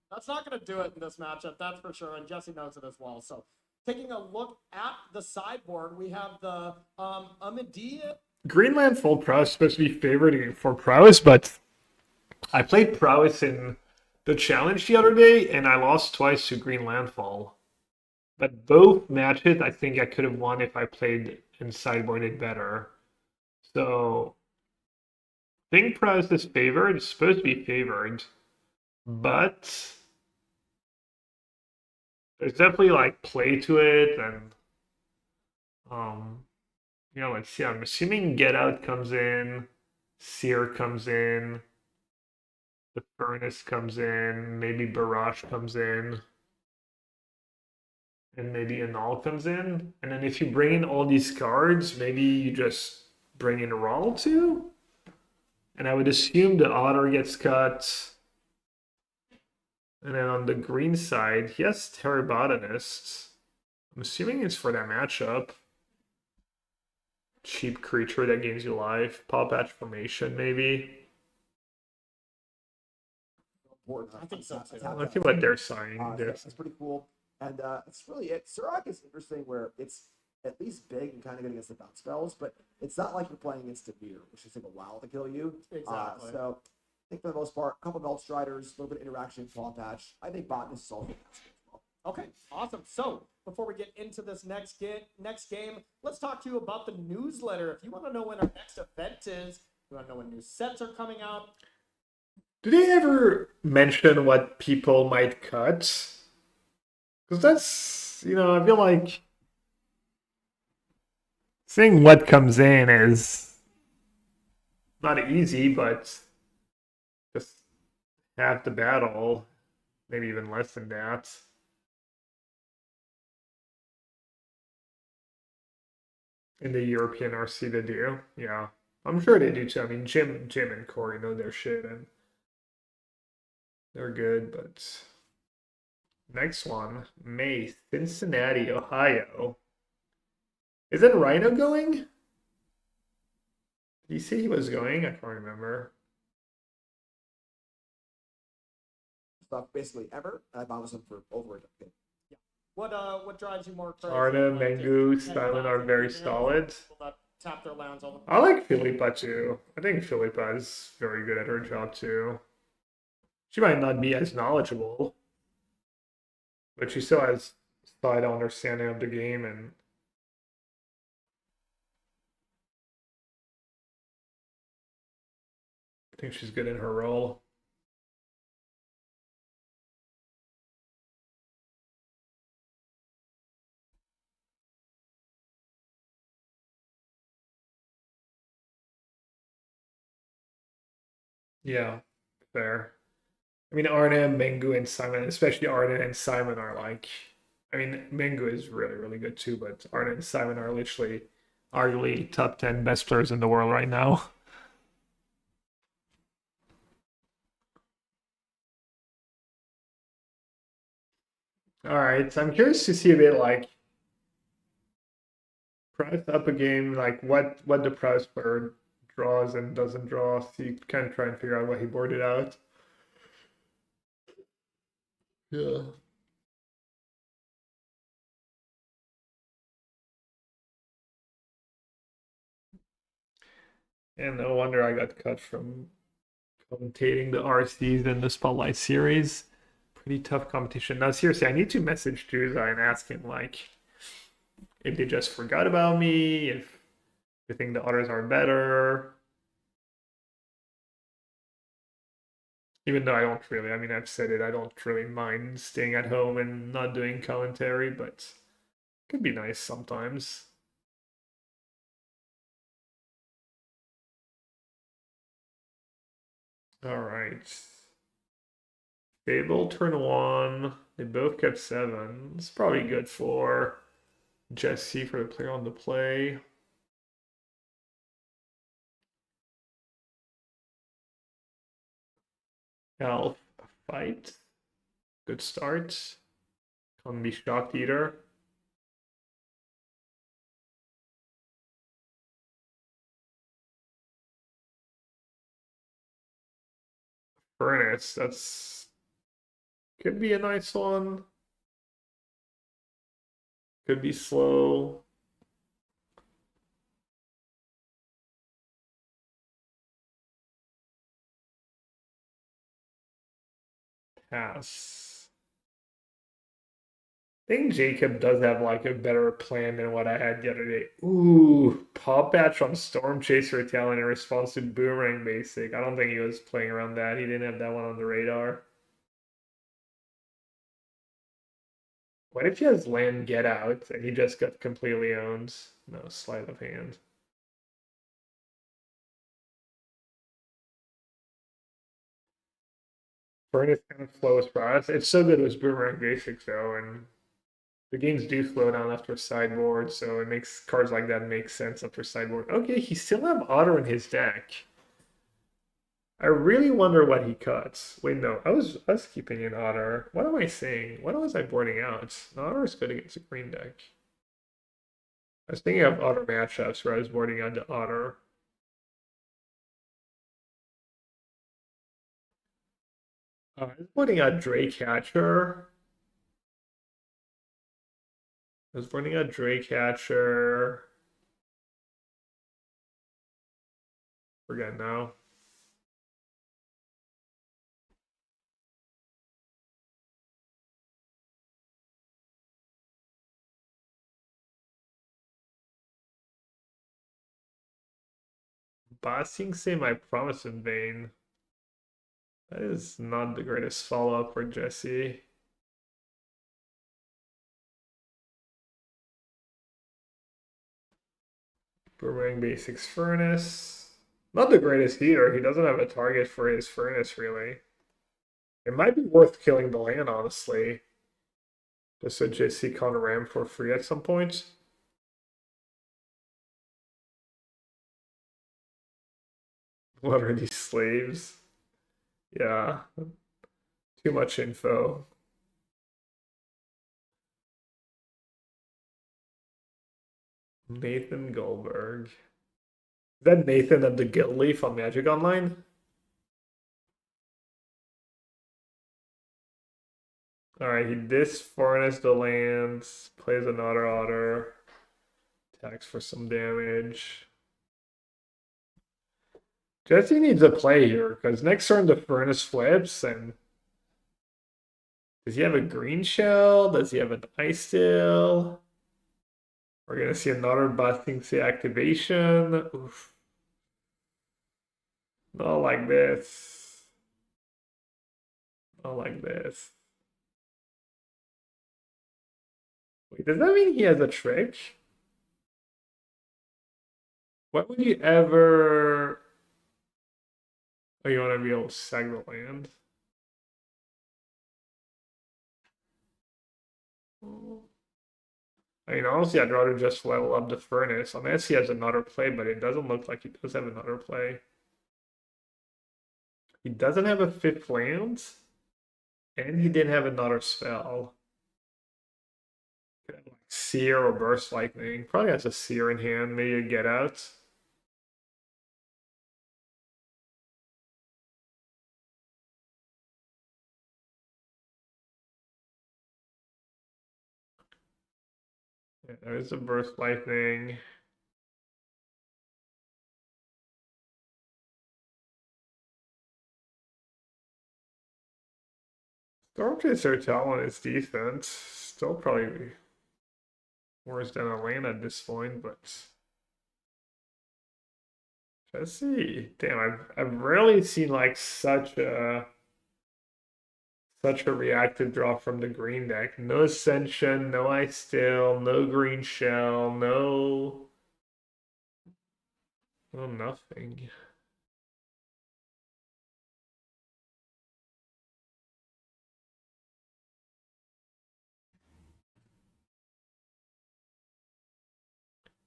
That's not going to do it in this matchup, that's for sure, and Jesse knows it as well. So, taking a look at the sideboard, we have the Amidia. Greenland full prowess is supposed to be favored for prowess, but I played prowess in the challenge the other day, and I lost twice to Green Landfall. But both matches, I think I could have won if I played and sideboarded better. So, I think prowess is favored. It's supposed to be favored, but there's definitely like play to it, and let's see. I'm assuming Get Out comes in, Seer comes in, the Furnace comes in, maybe Barrage comes in, and maybe Annul comes in. And then if you bring in all these cards, maybe you just bring in Rawl too. And I would assume the Otter gets cut. And then on the green side, he has Terrabotanist. I'm assuming it's for that matchup. Cheap creature that gains you life. Paw Patch Formation, maybe. I think so too. Let's see what they're signing. That's pretty cool. And that's really it. Surak is interesting where it's at least big and kind of good against the bounce spells, but it's not like you're playing against Devere, which is take a while to kill you. Exactly. So I think for the most part, a couple of Melt Striders, a little bit of interaction, Paw Patch. I think Botanist is also as well. Okay, awesome. So before we get into this next game, let's talk to you about the newsletter. If you want to know when our next event is, you want to know when new sets are coming out. Do they ever mention what people might cut? Because that's, I feel like saying what comes in is not easy, but just half the battle, maybe even less than that. In the European RC they do, yeah. I'm sure they do too. I mean, Jim and Corey know their shit, and they're good, but next one, May, Cincinnati, Ohio. Isn't Rhino going? Did he say he was going? I can't remember. Stuff basically ever. I bounced them for over a decade. What drives you more crazy? Arna, Mengu, Stylen are very solid. People that tap their lands all the I like Philippa too. I think Philippa is very good at her job too. She might not be as knowledgeable, but she still has slight understanding of the game, and I think she's good in her role. Yeah, fair. I mean, Arne, Mengu, and Simon, especially Arne and Simon, are like. I mean, Mengu is really, really good too, but Arne and Simon are literally arguably top 10 best players in the world right now. All right, so I'm curious to see a bit like price up a game, like what the price player draws and doesn't draw. So you kind of try and figure out what he boarded out. Yeah. And no wonder I got cut from commentating the RCs in the Spotlight series. Pretty tough competition. Now, seriously, I need to message Juza and ask him like if they just forgot about me, if they think the others are better. Even though I don't really, I mean, I've said it, I don't really mind staying at home and not doing commentary, but it could be nice sometimes. All right. Fable turn 1. They both kept 7. It's probably good for Jesse for the player on the play. Elf fight. Good start. Can't be shocked either. Furnace, that's could be a nice one. Could be slow. Pass. I think Jacob does have like a better plan than what I had the other day. Ooh, pop patch on Storm Chaser talent in response to Boomerang Basic. I don't think he was playing around that. He didn't have that one on the radar. What if he has land get out and he just got completely owned? No, sleight of hand. Furnace kind of slows for us. It's so good with Boomerang Basics though, and the games do slow down after sideboard, so it makes cards like that make sense after sideboard. Okay, he still have Otter in his deck. I really wonder what he cuts. Wait, no, I was keeping an Otter. What am I saying? What was I boarding out? The Otter is good against a green deck. I was thinking of Otter matchups where I was boarding out the Otter. I was boarding out Draycatcher. I was boarding out Draycatcher. Forget now. Bossing say my promise in vain. That is not the greatest follow-up for Jesse. Boomerang Basics Furnace. Not the greatest either. He doesn't have a target for his Furnace, really. It might be worth killing the land, honestly. Just so Jesse can ram for free at some point. What are these slaves? Yeah. Too much info. Nathan Goldberg. Is that Nathan of the Guild Leaf on Magic Online? Alright, he disfurnace the lands, plays another otter, attacks for some damage. Jesse needs a play here, because next turn the furnace flips, and does he have a green shell? Does he have an ice still? We're gonna see another busting sea activation. Oof. Not like this. Not like this. Wait, does that mean he has a trick? What would you ever... Oh, you want to be able to sag the land? I mean, honestly, I'd rather just level up the furnace, unless he has another play, but it doesn't look like he does have another play. He doesn't have a 5th land, and he didn't have another spell. Like Seer or Burst Lightning. Probably has a Seer in hand, maybe a Get Out. Yeah, there is a Burst Lightning. Stormchaser Talon is decent. Still probably worse than Atlanta at this point, but let's see. Damn, I've rarely seen like such a reactive draw from the green deck. No Ascension, no Ice Still, no Green Shell, no nothing.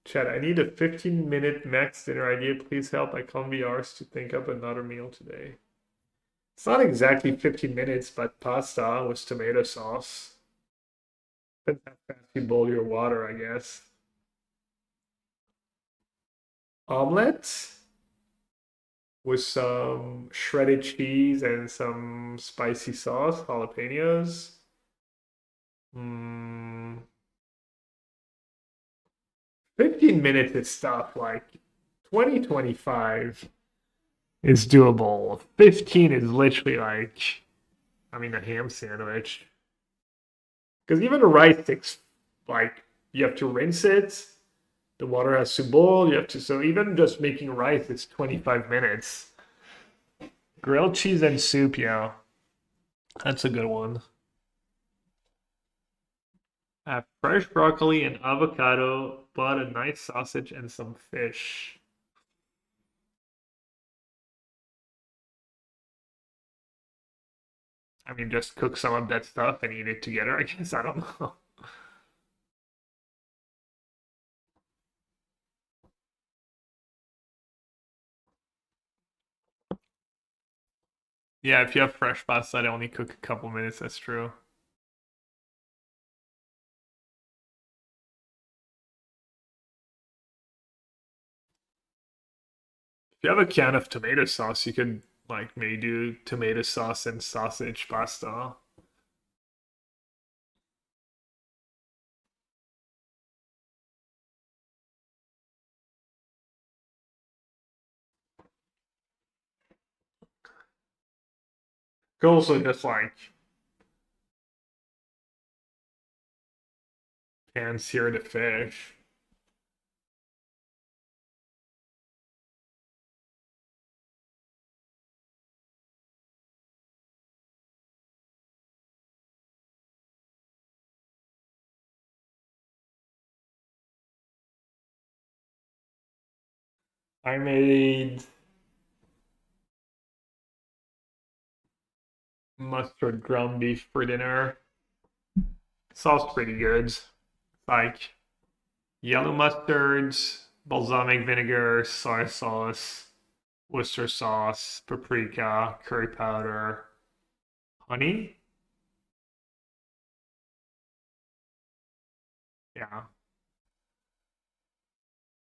Chat, I need a 15-minute max dinner idea. Please help. I can't be arsed to think up another meal today. It's not exactly 15 minutes, but pasta with tomato sauce. Depends how fast you boil your water, I guess. Omelette with some shredded cheese and some spicy sauce, jalapenos. 15 minutes is stuff. Like 2025 is doable. 15 is literally like, I mean, a ham sandwich. Because even the rice takes, like, you have to rinse it. The water has to boil. You have to, so even just making rice is 25 minutes. Grilled cheese and soup, yeah. That's a good one. I have fresh broccoli and avocado, but a nice sausage and some fish. I mean, just cook some of that stuff and eat it together, I guess. I don't know. Yeah, if you have fresh pasta, I'd only cook a couple minutes. That's true. If you have a can of tomato sauce, you could like maybe do tomato sauce and sausage pasta. Could also just like pan sear the fish. I made mustard ground beef for dinner. Sauce pretty good. Like yellow mustards, balsamic vinegar, soy sauce, Worcester sauce, paprika, curry powder, honey. Yeah,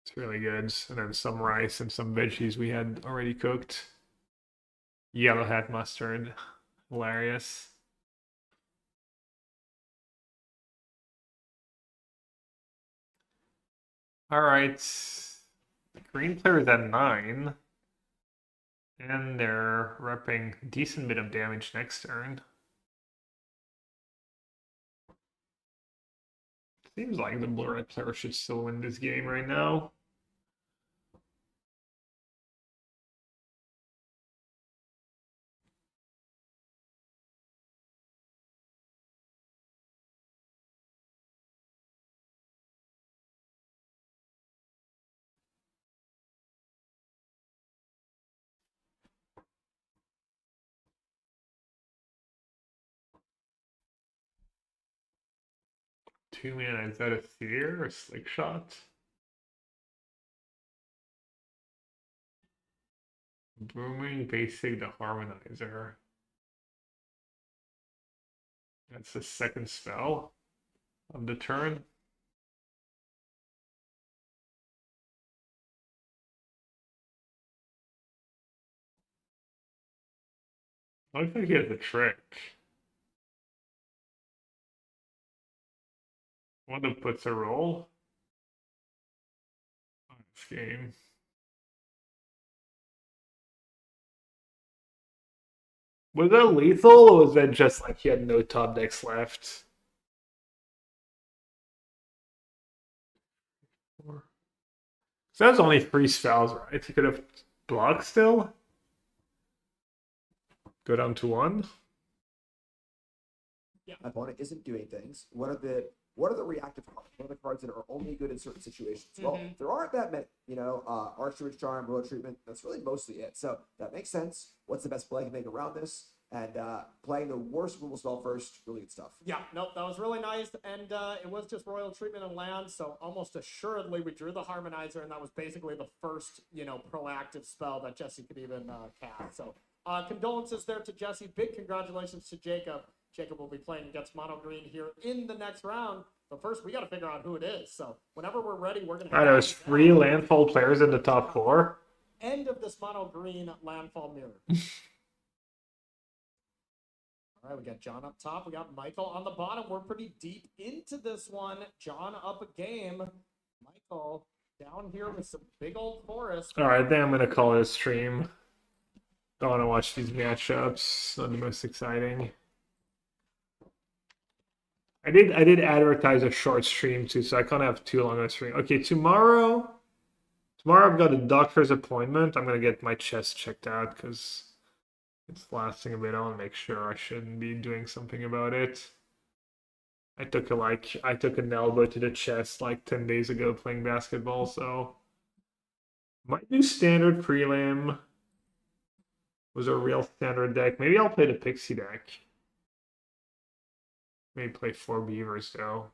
it's really good. And then some rice and some veggies we had already cooked. Yellow hat mustard, hilarious. All right, green player is at 9, and they're repping a decent bit of damage next turn. Seems like the blue-red player should still win this game right now. 2-mana. Is that a Seer or Slick Shot? Booming Basic the Harmonizer. That's the second spell of the turn. Looks like he has a trick. One that puts a roll on this game. Was that lethal, or was that just like he had no top decks left? So that's only 3 spells, right? He could have blocked still. Go down to 1. My opponent isn't doing things. What are the reactive cards? What are the cards that are only good in certain situations? Well, there aren't that many. You know, Archer's Charm, Road Treatment. That's really mostly it. So that makes sense. What's the best play I can make around this? And playing the worst removal spell first, really good stuff. Yeah, nope, that was really nice, and it was just Royal Treatment and land, so almost assuredly we drew the Harmonizer, and that was basically the first, proactive spell that Jesse could even cast. So condolences there to Jesse. Big congratulations to Jacob. Jacob will be playing against Mono Green here in the next round. But first, we got to figure out who it is. So whenever we're ready, we're going to. Alright, there's 3 landfall players in the top 4. End of this Mono Green landfall mirror. All right, we got John up top. We got Michael on the bottom. We're pretty deep into this one. John up a game. Michael down here with some big old forest. Alright, then I'm gonna call it a stream. Don't want to watch these matchups. Not the most exciting. I did advertise a short stream too, so I can't have too long a stream. Okay, tomorrow I've got a doctor's appointment. I'm gonna get my chest checked out because it's lasting a bit. I want to make sure I shouldn't be doing something about it. I took an elbow to the chest like 10 days ago playing basketball, so might do standard prelim. Was a real standard deck. Maybe I'll play the Pixie deck. Maybe play 4 Beavers though.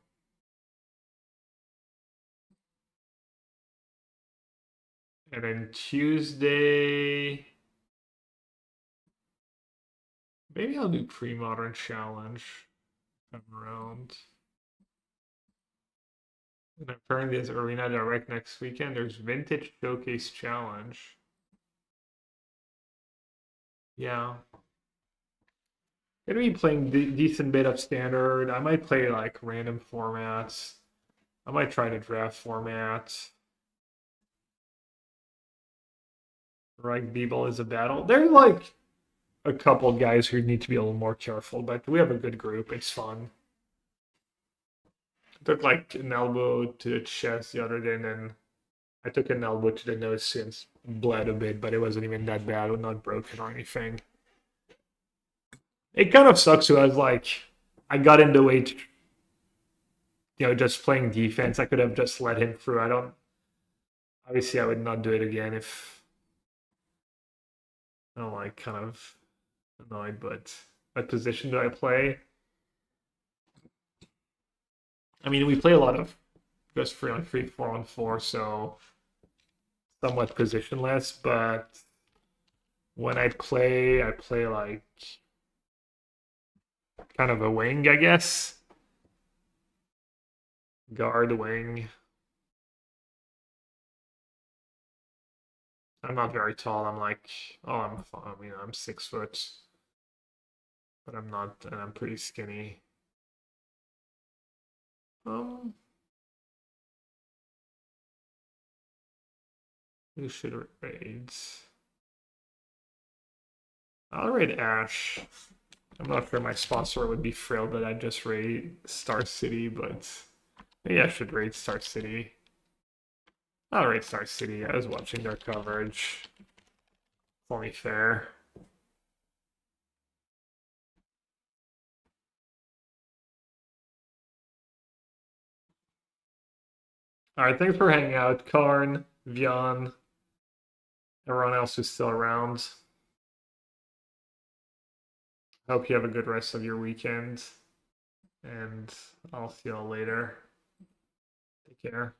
And then Tuesday, maybe I'll do pre-modern challenge. Come around. And apparently there's Arena Direct next weekend. There's Vintage Showcase Challenge. Yeah. Gonna be playing decent bit of standard. I might play like random formats. I might try to draft format. Right, B-ball is a battle. There's like a couple guys who need to be a little more careful, but we have a good group. It's fun. I took like an elbow to the chest the other day, and then I took an elbow to the nose since bled a bit, but it wasn't even that bad. Not broken or anything. It kind of sucks too. I got into it, just playing defense. I could have just let him through. Obviously I would not do it again if I'm like kind of annoyed, but what position do I play? I mean, we play a lot of just 3-on-3, 4-on-4, so somewhat positionless, but when I play like kind of a wing, I guess. Guard wing. I'm not very tall. I'm like, I'm 6 foot, but I'm not, and I'm pretty skinny. Who should raid? I'll raid Ash. I'm not sure my sponsor would be thrilled that I just raid Star City, but maybe I should raid Star City. I'll raid Star City. I was watching their coverage. It's only fair. Alright, thanks for hanging out, Karn, Vyan, everyone else who's still around. Hope you have a good rest of your weekend. and I'll see y'all later. Take care.